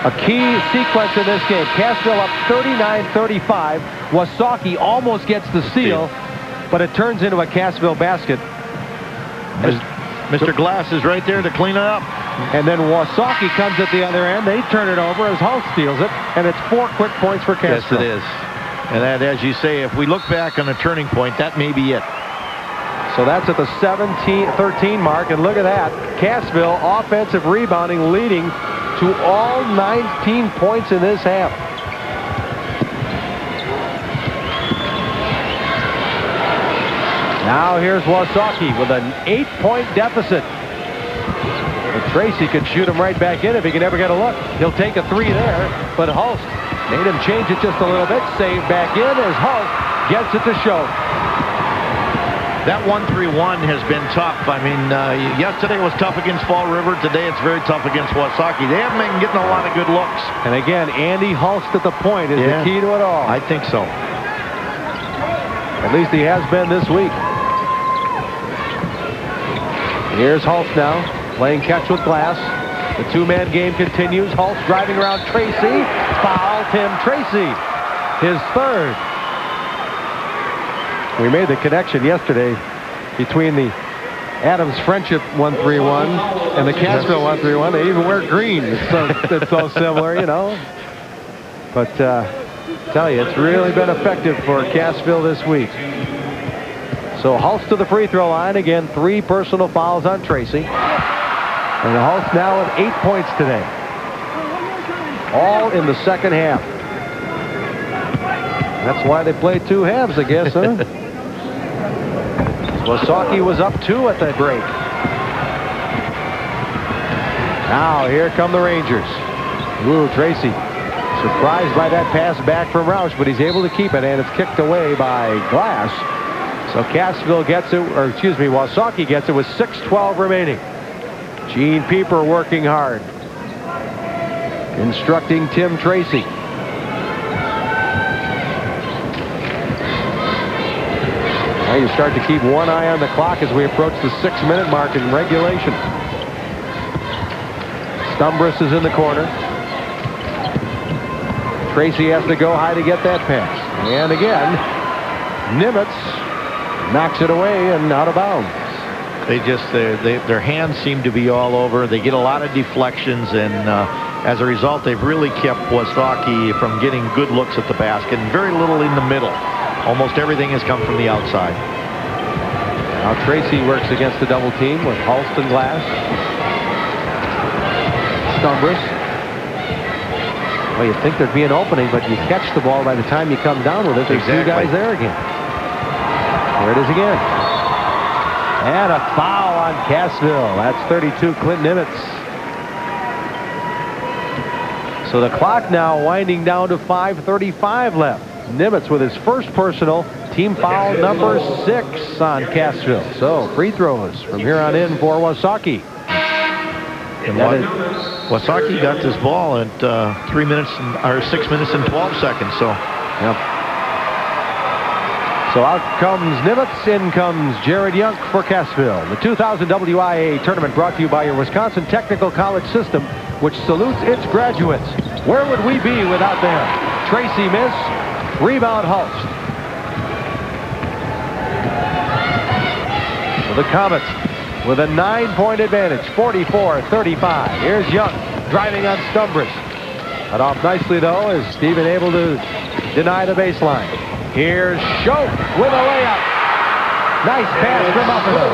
Speaker 1: A key sequence in this game. Cassville up 39-35. Wausaukee almost gets the steal, but it turns into a Cassville basket.
Speaker 2: Mr. Glass is right there to clean it up.
Speaker 1: And then Wausaukee comes at the other end. They turn it over as Hull steals it, and it's 4 quick points for Cassville.
Speaker 2: Yes, it is. And that, as you say, if we look back on a turning point, that may be it.
Speaker 1: So that's at the 17-13 mark, and look at that. Cassville offensive rebounding leading to all 19 points in this half. Now here's Wausaukee with an 8-point deficit. The Tracy could shoot him right back in if he can ever get a look. He'll take a three there, but Hulst made him change it just a little bit. Saved back in as Hulst gets it to show.
Speaker 2: That 1-3-1 has been tough. I mean, yesterday was tough against Fall River. Today it's very tough against Wausaukee. They haven't been getting a lot of good looks.
Speaker 1: And again, Andy Hulst at the point is the key to it all.
Speaker 2: I think so.
Speaker 1: At least he has been this week. Here's Hulst now, playing catch with Glass. The two-man game continues. Hulst driving around Tracy. Foul, Tim Tracy. His third. We made the connection yesterday between the Adams Friendship 1-3-1 and the Cassville 1-3-1. They even wear green. It's so similar, you know. But tell you, it's really been effective for Cassville this week. So Hulst to the free throw line. Again, 3 personal fouls on Tracy. And Hulst now with 8 points today. All in the second half. That's why they play 2 halves, I guess, huh? Wausaukee was up 2 at the break. Now here come the Rangers. Ooh, Tracy surprised by that pass back from Roush, but he's able to keep it, and it's kicked away by Glass. So Cassville gets it, or excuse me, Wausaukee gets it with 6:12 remaining. Gene Pieper working hard. Instructing Tim Tracy. Now you start to keep one eye on the clock as we approach the 6-minute mark in regulation. Stumbris is in the corner. Tracy has to go high to get that pass. And again, Nimitz knocks it away and out of bounds.
Speaker 2: They just, their hands seem to be all over. They get a lot of deflections, and as a result, they've really kept Wausaukee from getting good looks at the basket, and very little in the middle. Almost everything has come from the outside.
Speaker 1: Now Tracy works against the double team with Hulst and Glass. Stumbris. Well, you'd think thered be an opening, but you catch the ball by the time you come down with it. There's 2 guys there again. There it is again. And a foul on Cassville. That's 32, Clint Nimitz. So the clock now winding down to 5:35 left. Nimitz with his first personal, team foul number 6 on Cassville. So free throws from here on in for Wausaukee.
Speaker 2: And Wausaukee got this ball at 6 minutes and 12 seconds. So,
Speaker 1: yep. So out comes Nimitz, in comes Jared Young for Cassville. The 2000 WIAA tournament brought to you by your Wisconsin Technical College system, which salutes its graduates. Where would we be without them? Tracy miss, rebound Hulst. So the Comets with a 9-point advantage, 44-35. Here's Young driving on Stumbris. Cut off nicely though, is Stephen able to deny the baseline. Here's Schoch with a layup. Nice pass from Upperton.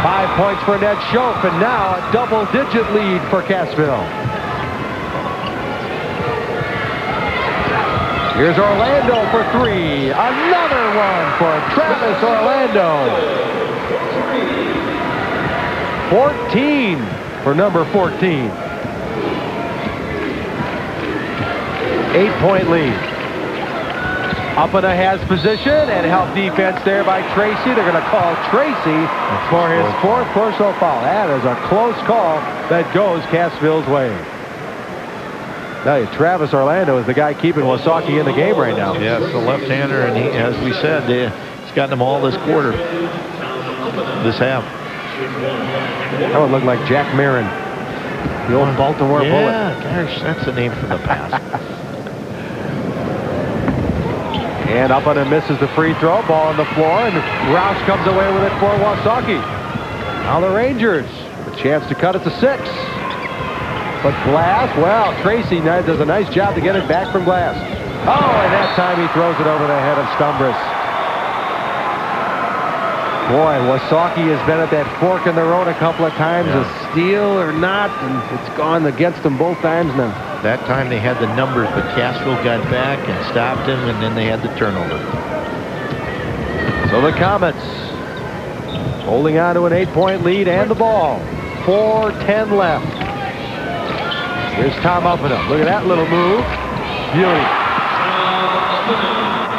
Speaker 1: 5 points for Ned Schoch, and now a double-digit lead for Cassville. Here's Orlando for 3. Another one for Travis Orlando. 14 for number 14. 8-point lead. Uppana has position and help defense there by Tracy. They're going to call Tracy for his 4th personal foul. That is a close call that goes Cassville's way. Tell you, Travis Orlando is the guy keeping Wausaukee in the game right now.
Speaker 2: Yes, the left-hander, and he, as we said, he's gotten them all this quarter, this half.
Speaker 1: That would look like Jack Marin, the old Baltimore Bullet.
Speaker 2: Yeah, gosh, that's the name from the past.
Speaker 1: And Uppana misses the free throw, ball on the floor, and Roush comes away with it for Wausaukee. Now the Rangers, a chance to cut it to 6. But Glass, well, Tracy does a nice job to get it back from Glass. Oh, and that time he throws it over the head of Stumbris. Boy, Wausaukee has been at that fork in the road a couple of times, a steal or not, and it's gone against them both times now.
Speaker 2: That time they had the numbers, but Cassville got back and stopped him, and then they had the turnover.
Speaker 1: So the Comets Holding on to an 8-point lead and the ball. 4:10 left. Here's Tom Uppingham. Look at that little move. Beauty.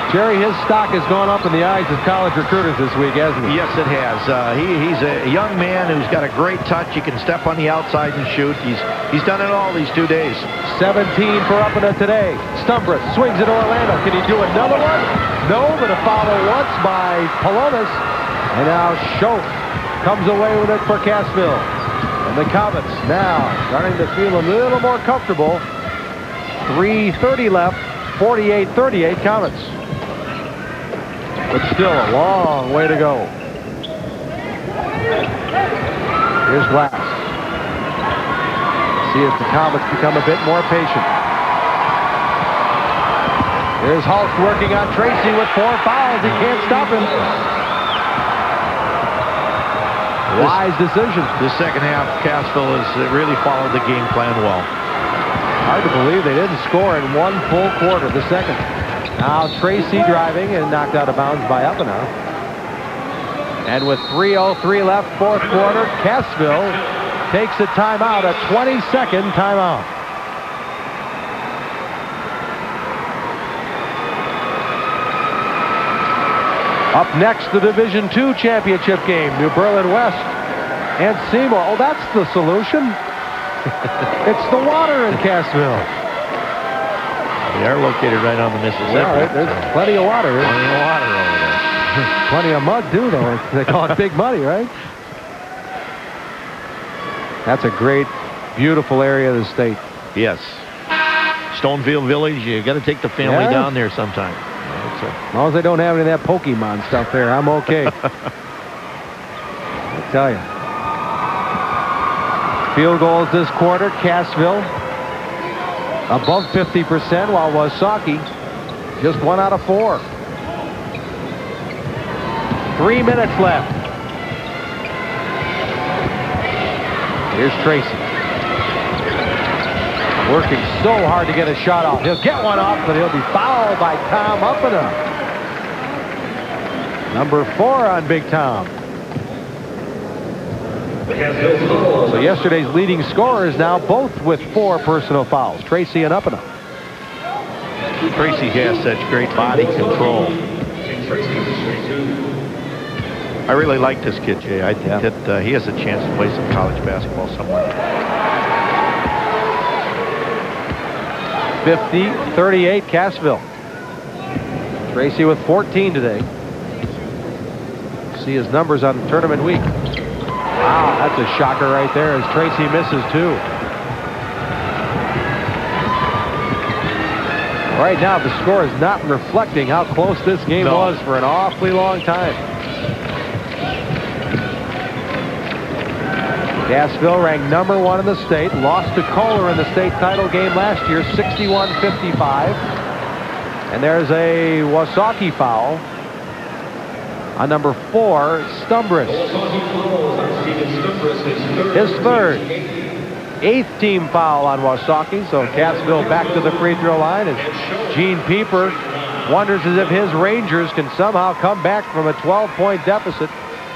Speaker 1: Jerry, his stock has gone up in the eyes of college recruiters this week, hasn't he?
Speaker 2: Yes, it has. He's a young man who's got a great touch. He can step on the outside and shoot. He's done it all these 2 days.
Speaker 1: 17 for Uppingham today. Stumbris swings it to Orlando. Can he do another one? No, but a foul once by Palomas. And now Schoaf comes away with it for Cassville. And the Comets now starting to feel a little more comfortable. 3:30 left. 48-38 Comets. But still a long way to go. Here's Glass. See if the Comets become a bit more patient. Here's Hulk working on Tracy with 4 fouls. He can't stop him. Wise decision.
Speaker 2: The second half, Cassville has really followed the game plan well.
Speaker 1: Hard to believe they didn't score in one full quarter, the second. Now Tracy driving and knocked out of bounds by Uppingham. And with 3:03 left, fourth quarter, Cassville takes a timeout, a 20-second timeout. Up next, the Division II championship game, New Berlin West and Seymour. Oh, that's the solution. It's the water in Cassville.
Speaker 2: They are located right on the Mississippi.
Speaker 1: Yeah, there's plenty of water here.
Speaker 2: Plenty of water over there.
Speaker 1: Plenty of mud, too, though. They call it big muddy, right? That's a great, beautiful area of the state.
Speaker 2: Yes. Stonefield Village, you got to take the family down there sometime.
Speaker 1: As long as they don't have any of that Pokemon stuff there, I'm okay. I tell you. Field goals this quarter, Cassville above 50%, while Wausaukee just 1 out of 4. 3 minutes left. Here's Tracy. Working so hard to get a shot off. He'll get one off, but he'll be fouled by Tom Uppingham. Number 4 on Big Tom. So yesterday's leading scorers now both with 4 personal fouls, Tracy and Uppingham.
Speaker 2: Tracy has such great body control. I really like this kid, Jay. I think that he has a chance to play some college basketball somewhere.
Speaker 1: 50-38 Cassville. Tracy with 14 today. See his numbers on tournament week. Wow, that's a shocker right there as Tracy misses 2. Right now, the score is not reflecting how close this game was for an awfully long time. Cassville ranked number 1 in the state, lost to Kohler in the state title game last year, 61-55. And there's a Wausaukee foul on number 4, Stumbris. His third. 8th team foul on Wausaukee, so Cassville back to the free throw line as Gene Pieper wonders as if his Rangers can somehow come back from a 12-point deficit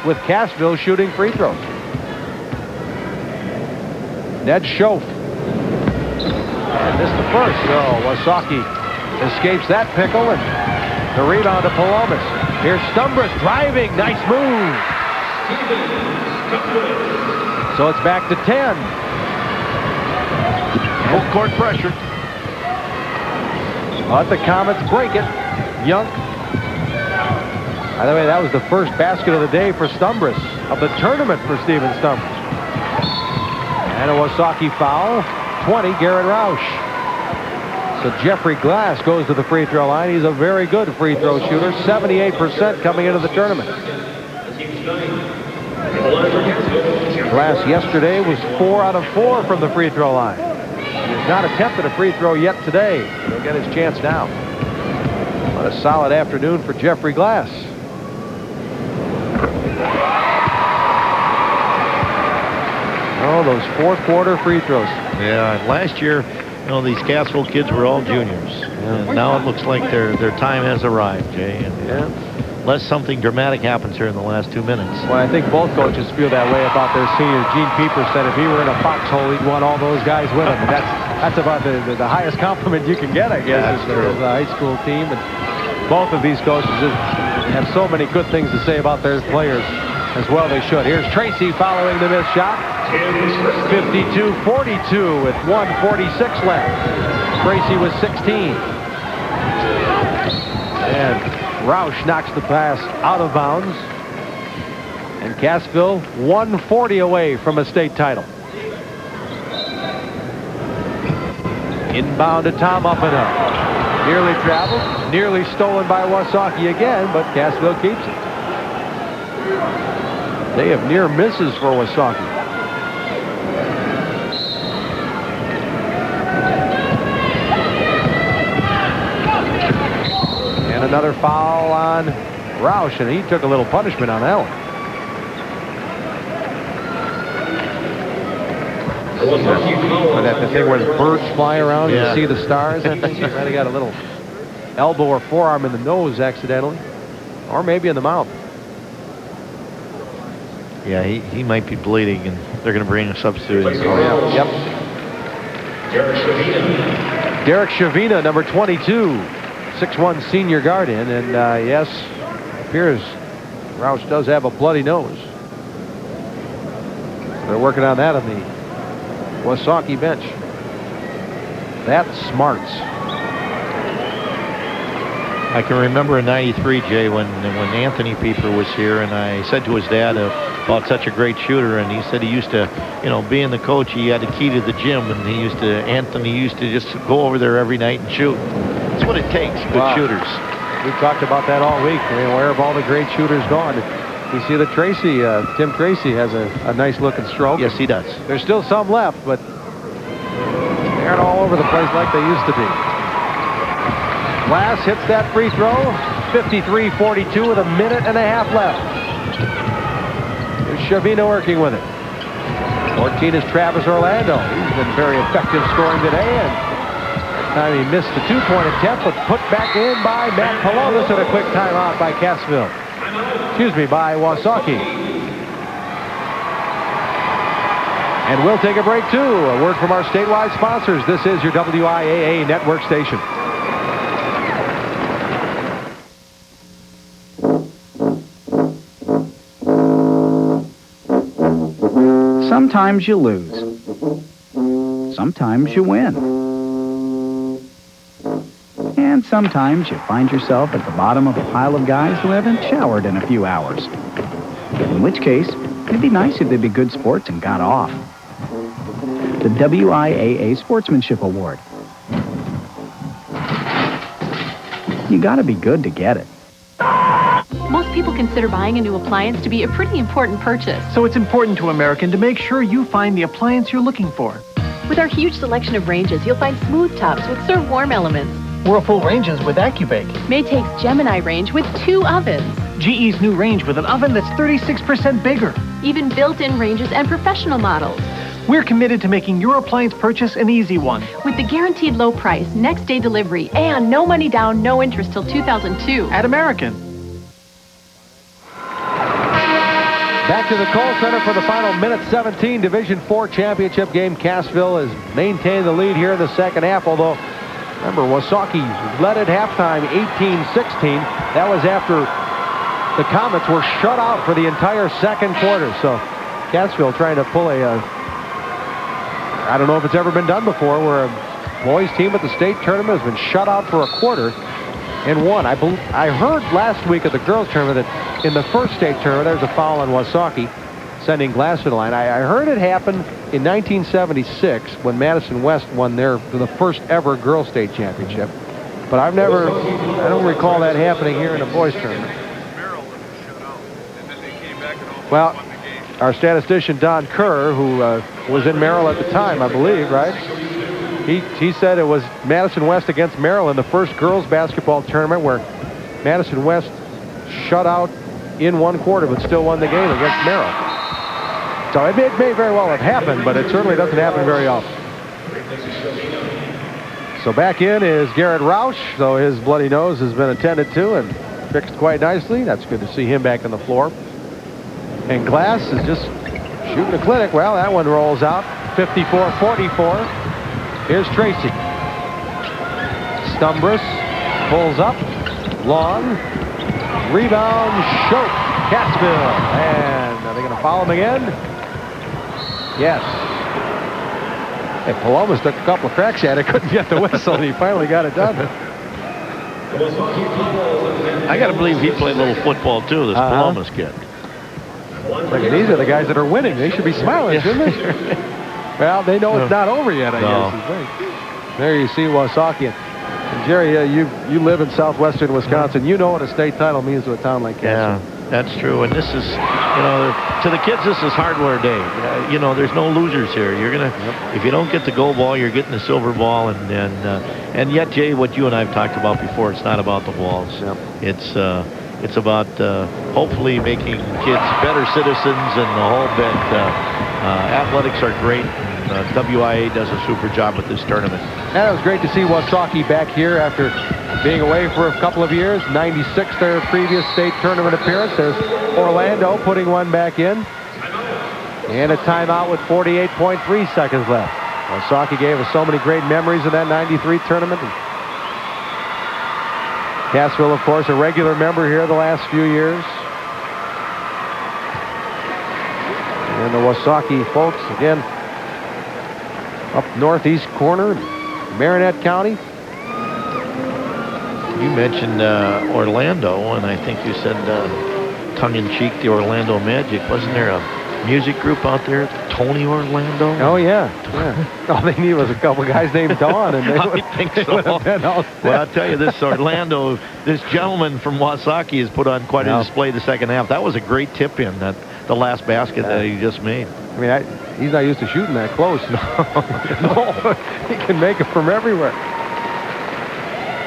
Speaker 1: with Cassville shooting free throws. Ned Schoaf. And missed the first, so Wausaukee escapes that pickle, and the rebound to Palomas. Here's Stumbris driving, nice move. So it's back to 10.
Speaker 2: Full court pressure.
Speaker 1: Let the Comets break it. Young. By the way, that was the first basket of the day for Stumbris, of the tournament for Steven Stumbris. And a Wausaukee foul. 20, Garrett Roush. So Jeffrey Glass goes to the free throw line. He's a very good free throw shooter. 78% coming into the tournament. Glass yesterday was 4 out of 4 from the free throw line. He has not attempted a free throw yet today. He'll get his chance now. What a solid afternoon for Jeffrey Glass. Oh, those fourth quarter free throws.
Speaker 2: Yeah, last year, you know, these Cassville kids were all juniors. And now it looks like their time has arrived, Jay. And unless something dramatic happens here in the last 2 minutes.
Speaker 1: Well, I think both coaches feel that way about their senior. Gene Pieper said if he were in a foxhole, he'd want all those guys with him. And that's about the highest compliment you can get, I guess, as a high school team. And both of these coaches have so many good things to say about their players. As well they should. Here's Tracy following the missed shot. 52-42 with 1:46 left. Tracy was 16. And Roush knocks the pass out of bounds. And Cassville 140 away from a state title. Inbound to Tom up and up. Nearly traveled, nearly stolen by Wausaukee again, but Cassville keeps it. They have near misses for Wausaukee. And another foul on Roush, and he took a little punishment on that one. That the thing where the birds fly around and you see the stars. I think he might have got a little elbow or forearm in the nose accidentally, or maybe in the mouth.
Speaker 2: Yeah, he might be bleeding, and they're going to bring a substitute in.
Speaker 1: Yep. Derek Shavina, number 22, 6'1" senior guard in, and yes, appears Roush does have a bloody nose. They're working on that on the Wausaukee bench. That's smarts.
Speaker 2: I can remember in '93, Jay, when Anthony Pieper was here, and I said to his dad about such a great shooter, and he said he used to, being the coach, he had a key to the gym, and Anthony used to just go over there every night and shoot. That's what it takes, good shooters.
Speaker 1: We've talked about that all week. Where have all the great shooters gone? We see that Tim Tracy has a nice looking stroke.
Speaker 2: Yes, he does.
Speaker 1: There's still some left, but they aren't all over the place like they used to be. Glass hits that free throw. 53-42 with a minute and a half left. Here's Shavina working with it. 14 is Travis Orlando. He's been very effective scoring today, and that time he missed the two-point attempt, but put back in by Matt Palomas at a quick timeout by Cassville. By Wausaukee. And we'll take a break, too. A word from our statewide sponsors. This is your WIAA network station.
Speaker 8: Sometimes you lose. Sometimes you win. And sometimes you find yourself at the bottom of a pile of guys who haven't showered in a few hours. In which case, it'd be nice if they'd be good sports and got off. The WIAA Sportsmanship Award. You gotta be good to get it.
Speaker 22: Most people consider buying a new appliance to be a pretty important purchase.
Speaker 6: So it's important to American to make sure you find the appliance you're looking for.
Speaker 22: With our huge selection of ranges, you'll find smooth tops with serve warm elements.
Speaker 6: Whirlpool ranges with AccuBake.
Speaker 22: Maytake's Gemini range with 2 ovens.
Speaker 6: GE's new range with an oven that's 36% bigger.
Speaker 22: Even built-in ranges and professional models.
Speaker 6: We're committed to making your appliance purchase an easy one.
Speaker 22: With the guaranteed low price, next day delivery, and no money down, no interest till 2002.
Speaker 6: At American.
Speaker 1: Back to the Kohl Center for the final minute 17 Division IV championship game. Cassville has maintained the lead here in the second half, although remember, Wausaukee led at halftime 18-16. That was after the Comets were shut out for the entire second quarter. So Cassville trying to pull I don't know if it's ever been done before, where a boys team at the state tournament has been shut out for a quarter and won. I heard last week at the girls tournament that in the first state tournament, there's a foul on Wausaukee, sending Glass to the line. I heard it happen in 1976 when Madison West won the first ever girls state championship. But I don't recall that happening here in a boys tournament. Well, our statistician Don Kerr, who was in Merrill at the time, I believe, right? He said it was Madison West against Merrill in the first girls basketball tournament where Madison West shut out in one quarter but still won the game against Merrill. So it may very well have happened, but it certainly doesn't happen very often. So back in is Garrett Roush, though his bloody nose has been attended to, and fixed quite nicely. That's good to see him back on the floor. And Glass is just shooting a clinic. Well, that one rolls out. 54-44. Here's Tracy. Stumbris pulls up. Long. Rebound. Choke. Cassville. And are they going to foul him again? Yes. Hey, Palomas took a couple of cracks at it. Couldn't get the whistle, and he finally got it done.
Speaker 2: I got to believe he played a little football, too, this Palomas kid.
Speaker 1: Look, these are the guys that are winning. They should be smiling, shouldn't they? Well, they know it's not over yet, I guess. There you see Wausaukee. And Jerry, you live in southwestern Wisconsin. You know what a state title means to a town like Cassville.
Speaker 2: Yeah, that's true. And this is, to the kids, this is hardware day. There's no losers here. You're gonna, if you don't get the gold ball, you're getting the silver ball. And yet, Jay, what you and I've talked about before, it's not about the balls. It's about hopefully making kids better citizens and the whole bit. Athletics are great. WIA does a super job with this tournament.
Speaker 1: And it was great to see Wausaukee back here after being away for a couple of years. 96, their previous state tournament appearance. There's Orlando putting one back in. And a timeout with 48.3 seconds left. Wausaukee gave us so many great memories of that 93 tournament. Cassville, of course, a regular member here the last few years. And the Wausaukee folks, again, up northeast corner, Marinette County.
Speaker 2: You mentioned Orlando, and I think you said tongue-in-cheek the Orlando Magic. Wasn't there a music group out there, Tony Orlando?
Speaker 1: Oh, yeah. All they need was a couple guys named Don, and they
Speaker 2: I think so. Well, I'll tell you this, Orlando, this gentleman from Wausaukee has put on quite a display the second half. That was a great tip-in, the last basket that he just made.
Speaker 1: I mean, he's not used to shooting that close. No, he can make it from everywhere.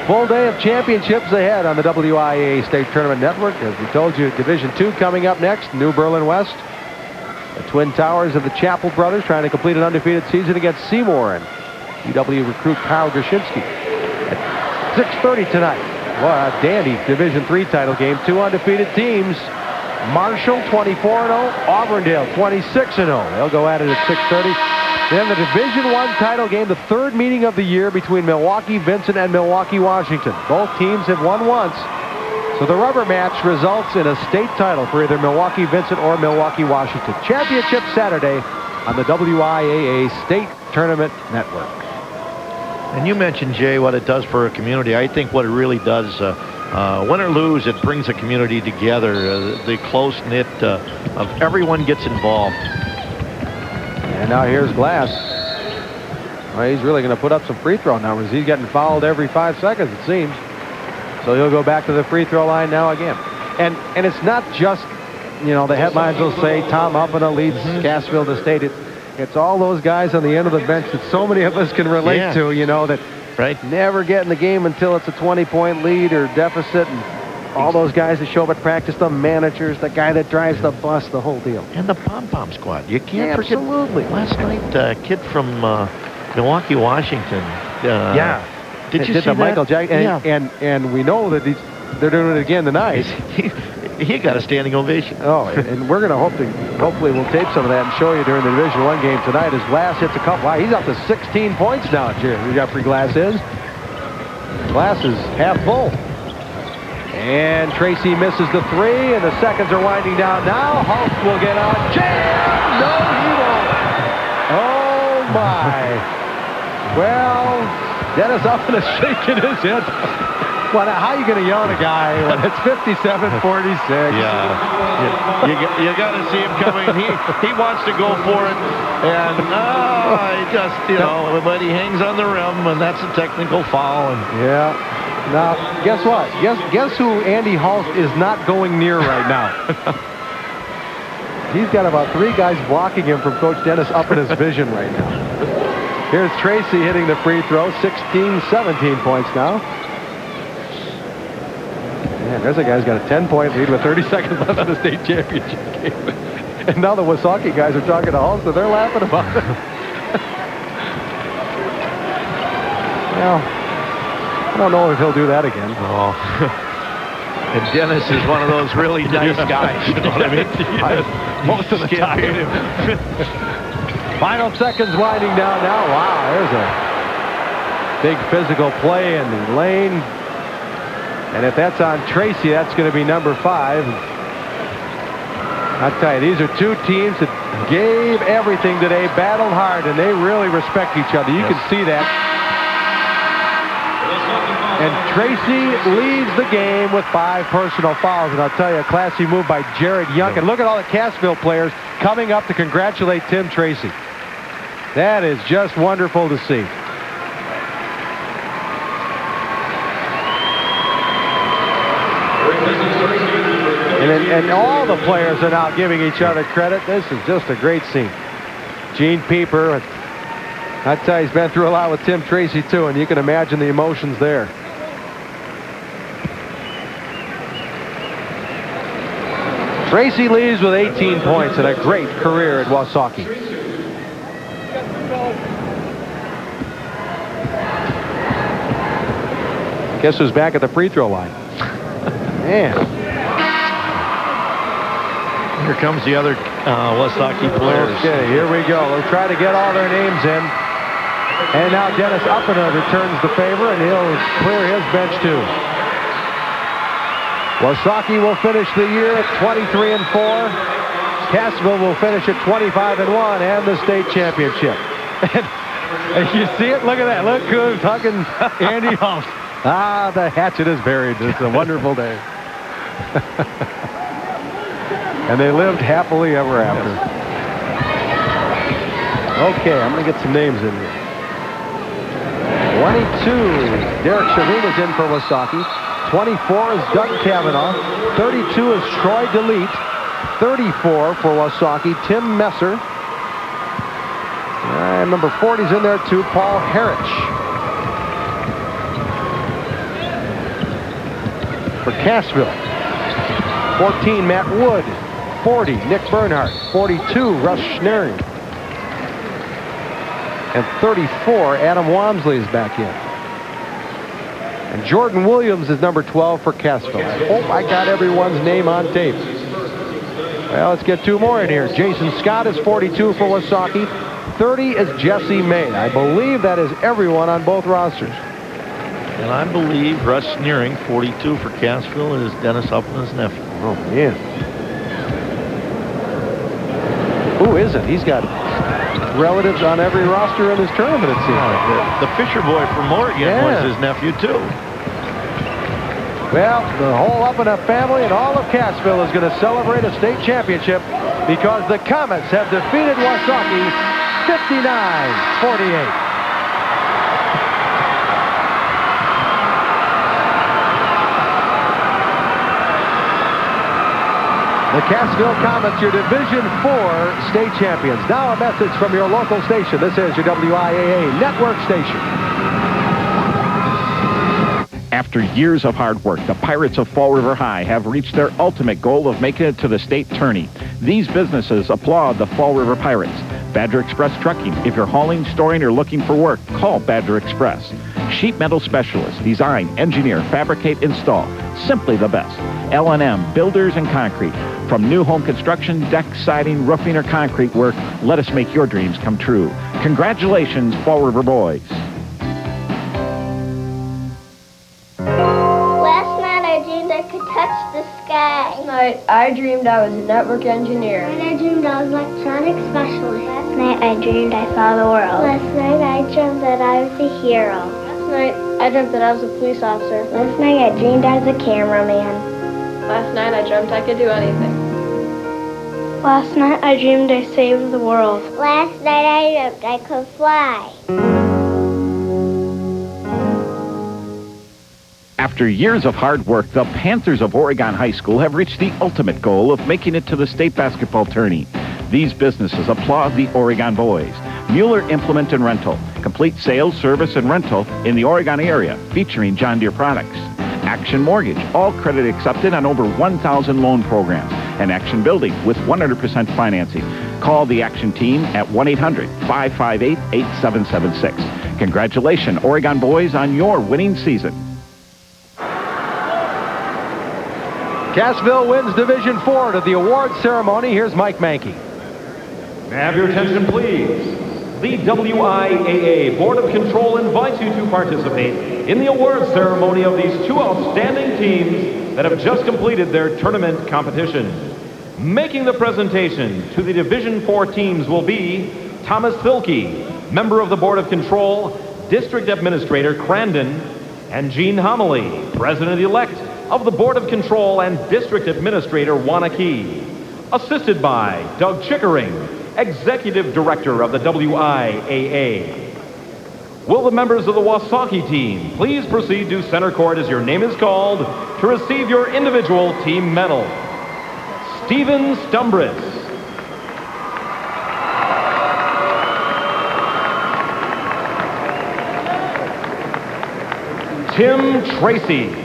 Speaker 1: Full day of championships ahead on the WIAA State Tournament Network. As we told you, Division II coming up next, New Berlin West. The Twin Towers of the Chappell brothers trying to complete an undefeated season against Seymour and UW recruit Kyle Grushinsky. At 6:30 tonight, well, a dandy Division III title game. Two undefeated teams. Marshall 24-0, Auburndale 26-0. They'll go at it at 6:30. Then the Division I title game, the third meeting of the year between Milwaukee Vincent and Milwaukee Washington. Both teams have won once. So the rubber match results in a state title for either Milwaukee Vincent or Milwaukee Washington. Championship Saturday on the WIAA State Tournament Network.
Speaker 2: And you mentioned, Jay, what it does for a community. I think what it really does, win or lose, it brings a community together. The close-knit of everyone gets involved.
Speaker 1: And now here's Glass. Well, he's really going to put up some free throw numbers. He's getting fouled every 5 seconds, it seems. So he'll go back to the free throw line now again. And it's not just, the headlines will say Tom Huffina leads Cassville to state. It's all those guys on the end of the bench that so many of us can relate to, that never get in the game until it's a 20-point lead or deficit. And all those guys that show up at practice, the managers, the guy that drives the bus, the whole deal.
Speaker 2: And the pom-pom squad. You can't forget.
Speaker 1: Absolutely.
Speaker 2: Last night, a kid from Milwaukee, Washington. Did you see
Speaker 1: the
Speaker 2: that?
Speaker 1: Michael Jackson? And we know that they're doing it again tonight.
Speaker 2: He got a standing ovation.
Speaker 1: Oh, and we're going to hopefully we'll tape some of that and show you during the Division I game tonight as Glass hits a couple. Wow, he's up to 16 points now, Jeffrey Glass is. Glass is half full. And Tracy misses the three, and the seconds are winding down now. Hulk will get on. Jam! No, he won't. Oh, my. Well, Dennis Huffina is shaking his head. Well, now, how are you going to yell at a guy when it's 57-46?
Speaker 2: Yeah. You got to see him coming. He wants to go for it. And he just, but he hangs on the rim, and that's a technical foul. And
Speaker 1: yeah. Now, guess what? Guess who Andy Hulk is not going near right now? He's got about 3 guys blocking him from Coach Dennis up in his vision right now. Here's Tracy hitting the free throw. 16-17 points now. Man, there's a guy's got a 10-point lead with 30 seconds left in the state championship game. And now the Wausaukee guys are talking to Hulk, so they're laughing about it. Well, I don't know if he'll do that again.
Speaker 2: Oh. And Dennis is one of those really nice guys, you know what I mean?
Speaker 1: Most of the time. Final seconds winding down now. Wow, there's a big physical play in the lane. And if that's on Tracy, that's going to be number 5. I'll tell you, these are two teams that gave everything today, battled hard, and they really respect each other. You can see that. And Tracy leads the game with 5 personal fouls. And I'll tell you, a classy move by Jared Young. And look at all the Cassville players coming up to congratulate Tim Tracy. That is just wonderful to see. And all the players are now giving each other credit. This is just a great scene. Gene Pieper, I tell you, he's been through a lot with Tim Tracy too, and you can imagine the emotions there. Tracy leaves with 18 points and a great career at Wausaukee. Guess who's back at the free throw line? Man.
Speaker 2: Here comes the other Wausaukee players.
Speaker 1: Okay, here we go. They'll try to get all their names in. And now Dennis Uppena returns the favor, and he'll clear his bench too. Wausaukee will finish the year at 23-4. Cassville will finish at 25-1 and the state championship. And you see it? Look at that. Look who's hugging Andy Holmes. Ah, the hatchet is buried. It's a wonderful day. And they lived happily ever after. Okay, I'm going to get some names in here. 22, Derek Shavin is in for Wausaukee. 24 is Doug Kavanaugh. 32 is Troy DeLeet. 34 for Wausaukee, Tim Messer. And number 40 is in there too, Paul Harrich. For Cassville, 14, Matt Wood. 40, Nick Bernhardt. 42, Russ Schneering. And 34, Adam Walmsley is back in. And Jordan Williams is number 12 for Cassville. I hope I got everyone's name on tape. Well, let's get 2 more in here. Jason Scott is 42 for Wausaukee. 30 is Jesse May. I believe that is everyone on both rosters.
Speaker 2: And I believe Russ Schneering, 42 for Cassville, is Dennis Upland's nephew.
Speaker 1: Oh, man. Who isn't? He's got relatives on every roster in this tournament, it seems.
Speaker 2: The Fisher boy from Oregon was his nephew, too.
Speaker 1: Well, the whole Uppena family and all of Cassville is going to celebrate a state championship because the Comets have defeated Wausaukee 59-48. The Cassville Comets, your Division IV state champions. Now a message from your local station. This is your WIAA network station.
Speaker 13: After years of hard work, the Pirates of Fall River High have reached their ultimate goal of making it to the state tourney. These businesses applaud the Fall River Pirates. Badger Express Trucking. If you're hauling, storing, or looking for work, call Badger Express. Sheet metal specialists. Design, engineer, fabricate, install. Simply the best. L&M, builders and concrete. From new home construction, deck, siding, roofing, or concrete work, let us make your dreams come true. Congratulations, Fall River boys.
Speaker 19: Last night I dreamed I could touch the sky.
Speaker 20: Last night I dreamed I was a network engineer.
Speaker 19: Last night I dreamed I was an electronic specialist. Last night I dreamed I saw the world. Last night I dreamed that I was a hero.
Speaker 20: Last night I dreamt that I was a police officer.
Speaker 19: Last night I dreamed I was a cameraman.
Speaker 20: Last night I dreamt I could do anything.
Speaker 19: Last night I dreamed I saved the world. Last night I dreamt I could fly.
Speaker 13: After years of hard work, the Panthers of Oregon High School have reached the ultimate goal of making it to the state basketball tourney. These businesses applaud the Oregon boys. Mueller Implement and Rental. Complete sales, service, and rental in the Oregon area, featuring John Deere products. Action Mortgage, all credit accepted on over 1,000 loan programs. And Action Building with 100% financing. Call the Action team at 1-800-558-8776. Congratulations, Oregon boys, on your winning season.
Speaker 1: Cassville wins Division 4 to the awards ceremony. Here's Mike Mankey.
Speaker 9: Have your attention, please. The WIAA Board of Control invites you to participate in the awards ceremony of these two outstanding teams that have just completed their tournament competition. Making the presentation to the Division 4 teams will be Thomas Filke, member of the Board of Control, District Administrator, Crandon, and Gene Homily, President-elect of the Board of Control and District Administrator, Wausaukee. Assisted by Doug Chickering, Executive Director of the WIAA. Will the members of the Wausaukee team please proceed to center court as your name is called to receive your individual team medal. Stephen Stumbris. Tim Tracy.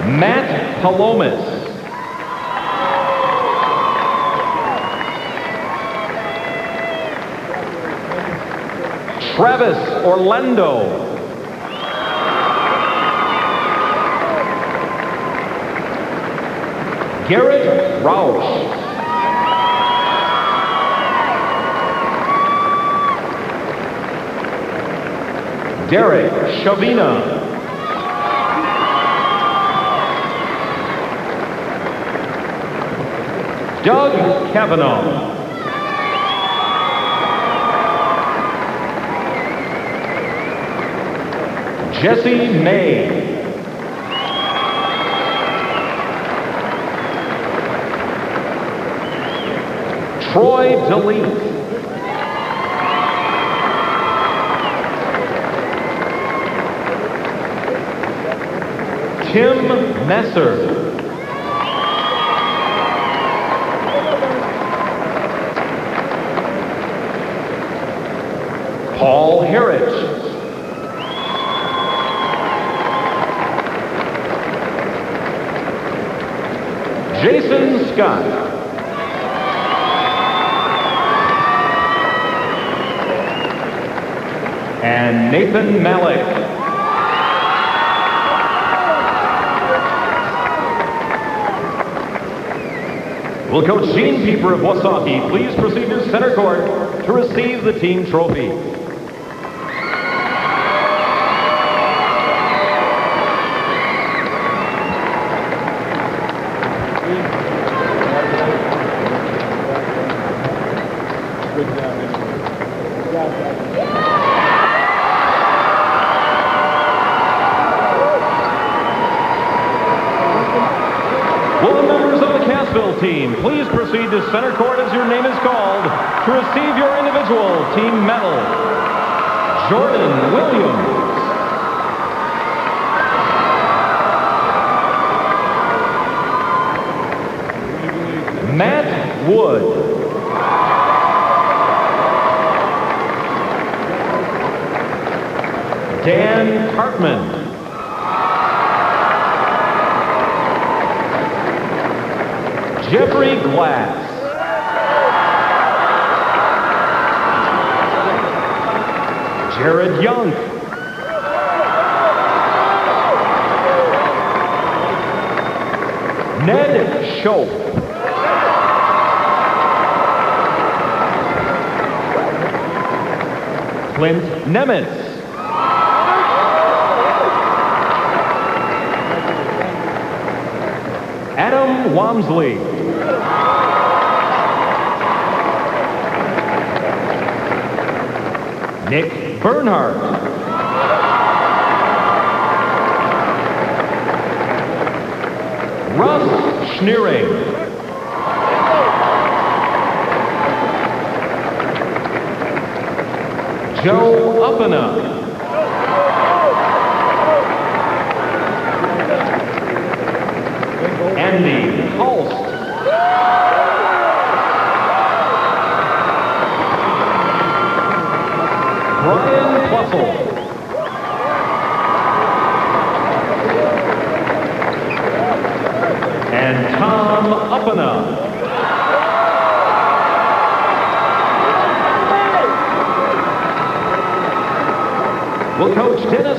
Speaker 9: Matt Palomas. Travis Orlando. Garrett Rausch. Derek Shavina. Doug Kavanaugh. Jesse May. Troy DeLeet. Tim Messer. Paul Harrich. Jason Scott. And Nathan Malik. Will Coach Gene Pieper of Wausaukee please proceed to center court to receive the team trophy. Team, please proceed to center court as your name is called to receive your individual team medal. Jordan Williams. Matt Wood. Dan Hartman. Jeffrey Glass. Jared Young. Ned Schopp. Clint Nemitz. Adam Wamsley. Nick Bernhardt. Russ Schneering. Joe Uppena. Andy Holst. Brian Plussel. And Tom Uppena.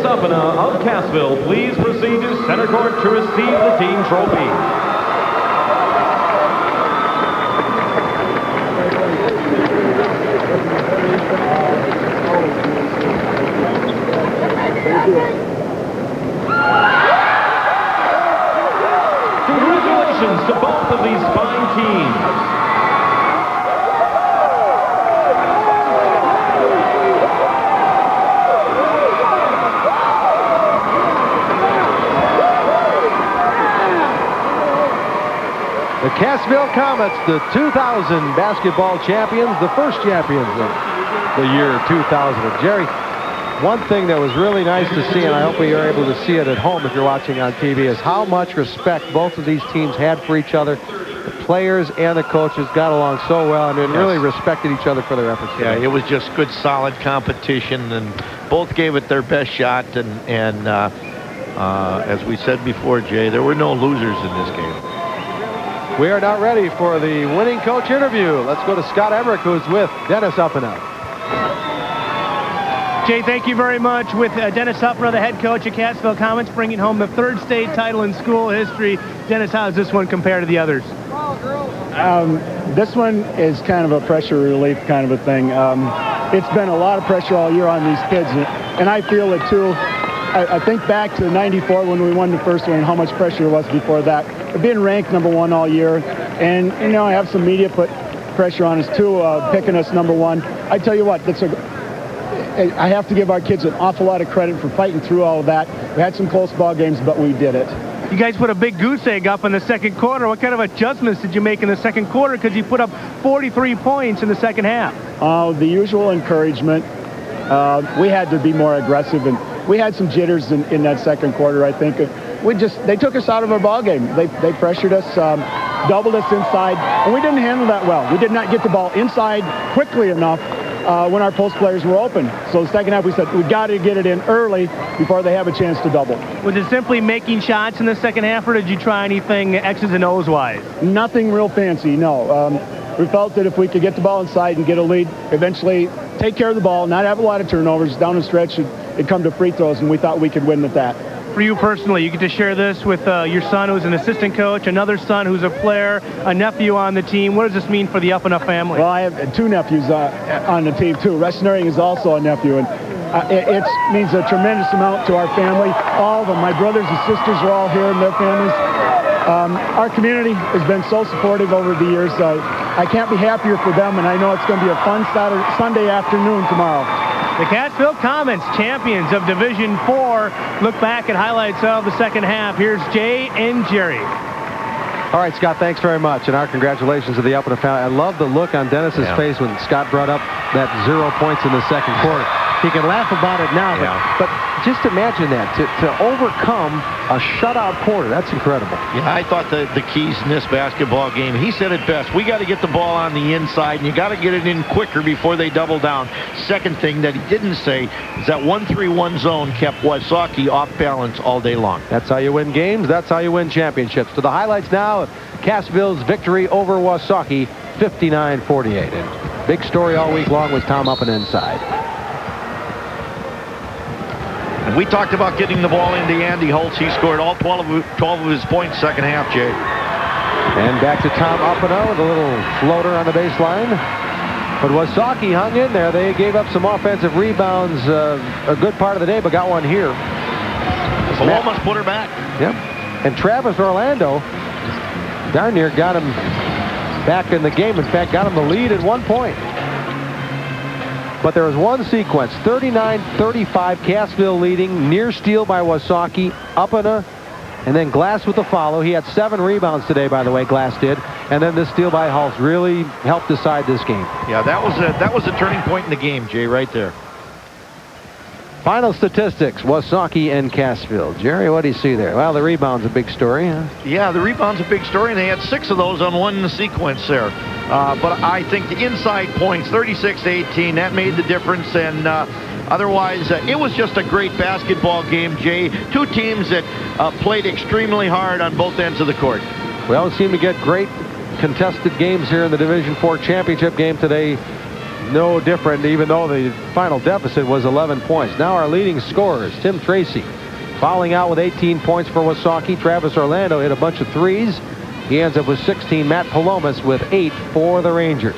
Speaker 9: Uppana of Cassville please proceed to center court to receive the team trophy. Congratulations to both of these fine teams.
Speaker 1: The Cassville Comets, the 2000 basketball champions, the first champions of the year 2000. Jerry, one thing that was really nice to see, and I hope we are able to see it at home if you're watching on TV, is how much respect both of these teams had for each other. The players and the coaches got along so well and really respected each other for their efforts.
Speaker 2: Yeah, it was just good, solid competition, and both gave it their best shot. And as we said before, Jay, there were no losers in this game.
Speaker 1: We are now ready for the winning coach interview. Let's go to Scott Emmerich, who's with Dennis Uppana.
Speaker 6: Jay, thank you very much. With Dennis Uppana, the head coach of Cassville Comets, bringing home the third state title in school history. Dennis, how does this one compare to the others?
Speaker 5: This one is kind of a pressure relief kind of a thing. It's been a lot of pressure all year on these kids, and I feel it too. I think back to '94 when we won the first one and how much pressure there was before that. Being ranked #1 all year, and you know, I have some media put pressure on us too, picking us #1. I tell you what, I have to give our kids an awful lot of credit for fighting through all of that. We had some close ball games, but we did it.
Speaker 6: You guys put a big goose egg up in the second quarter. What kind of adjustments did you make in the second quarter? Because you put up 43 points in the second half.
Speaker 5: The usual encouragement. We had to be more aggressive, and we had some jitters in that second quarter, I think. They took us out of our ball game. They pressured us, doubled us inside, and we didn't handle that well. We did not get the ball inside quickly enough when our post players were open. So the second half, we said, we got to get it in early before they have a chance to double.
Speaker 6: Was it simply making shots in the second half, or did you try anything X's and O's wise?
Speaker 5: Nothing real fancy, no. We felt that if we could get the ball inside and get a lead, eventually take care of the ball, not have a lot of turnovers down the stretch, it'd come to free throws, and we thought we could win with that.
Speaker 6: For you personally, you get to share this with your son who's an assistant coach, another son who's a player, a nephew on the team. What does this mean for the Uppana family?
Speaker 5: Well, I have two nephews on the team, too. Russ Nuring is also a nephew, and it means a tremendous amount to our family. All of them, my brothers and sisters are all here and their families. Our community has been so supportive over the years. I can't be happier for them, and I know it's going to be a fun Sunday afternoon tomorrow.
Speaker 6: The Cassville Comets, champions of Division 4. Look back at highlights of the second half. Here's Jay and Jerry.
Speaker 1: All right, Scott, thanks very much, and our congratulations to the Uppana family. I love the look on Dennis's face when Scott brought up that 0 points in the second quarter. He can laugh about it now, but just imagine that, to overcome a shutout quarter. That's incredible.
Speaker 2: Yeah, I thought the keys in this basketball game, he said it best. We got to get the ball on the inside, and you got to get it in quicker before they double down. Second thing that he didn't say is that 1-3-1 zone kept Wausaukee off balance all day long.
Speaker 1: That's how you win games. That's how you win championships. To the highlights now of Cassville's victory over Wausaukee, 59-48. And big story all week long was Tom Uppana inside.
Speaker 2: And we talked about getting the ball into Andy Holtz. He scored all 12 of his points second half, Jay.
Speaker 1: And back to Tom Uppana with a little floater on the baseline. But Wausaukee hung in there. They gave up some offensive rebounds a good part of the day, but got one here.
Speaker 2: So almost put her back.
Speaker 1: Yep. And Travis Orlando darn near got him back in the game. In fact, got him the lead at 1 point. But there was one sequence, 39-35, Cassville leading, near steal by Wausaukee, Uppana, and then Glass with the follow. He had 7 rebounds today, by the way, Glass did. And then this steal by Hulse really helped decide this game.
Speaker 2: Yeah, that was a turning point in the game, Jay, right there.
Speaker 1: Final statistics, Wausaukee and Cassville. Jerry, what do you see there? Well, the rebound's a big story, huh?
Speaker 2: Yeah, the rebound's a big story, and they had 6 of those on one sequence there. But I think the inside points, 36-18, that made the difference. And otherwise, it was just a great basketball game, Jay. Two teams that played extremely hard on both ends of the court.
Speaker 1: We always seem to get great contested games here in the Division 4 championship game today. no different, even though the final deficit was 11 points. Now our leading scorers, Tim Tracy fouling out with 18 points for Wausaukee. Travis Orlando hit a bunch of threes. He ends up with 16. Matt Palomas with 8 for the Rangers.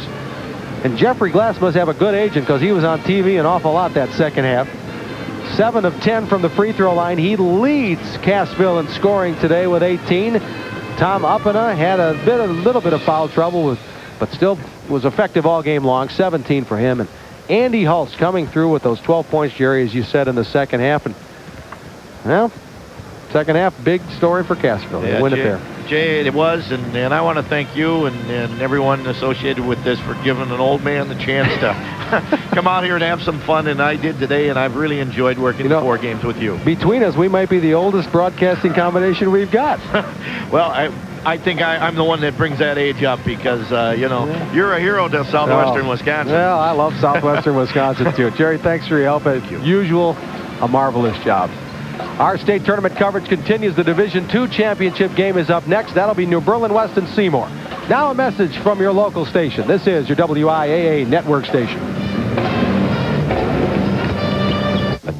Speaker 1: And Jeffrey Glass must have a good agent because he was on TV an awful lot that second half. 7 of 10 from the free throw line. He leads Cassville in scoring today with 18. Tom Uppena had a little bit of foul trouble, but still was effective all game long. 17 for him. And Andy Hulse coming through with those 12 points, Jerry, as you said, in the second half. And, well, second half, big story for Cassville. They win it there.
Speaker 2: Jay, it was, and I want to thank you and everyone associated with this for giving an old man the chance to come out here and have some fun, and I did today, and I've really enjoyed working the 4 games with you.
Speaker 1: Between us, we might be the oldest broadcasting combination we've got.
Speaker 2: Well, I think I'm the one that brings that age up because, you're a hero to Southwestern Wisconsin.
Speaker 1: Well, I love Southwestern Wisconsin, too. Jerry, thanks for your help. As usual, a marvelous job. Our state tournament coverage continues. The Division II championship game is up next. That'll be New Berlin West and Seymour. Now a message from your local station. This is your WIAA network station.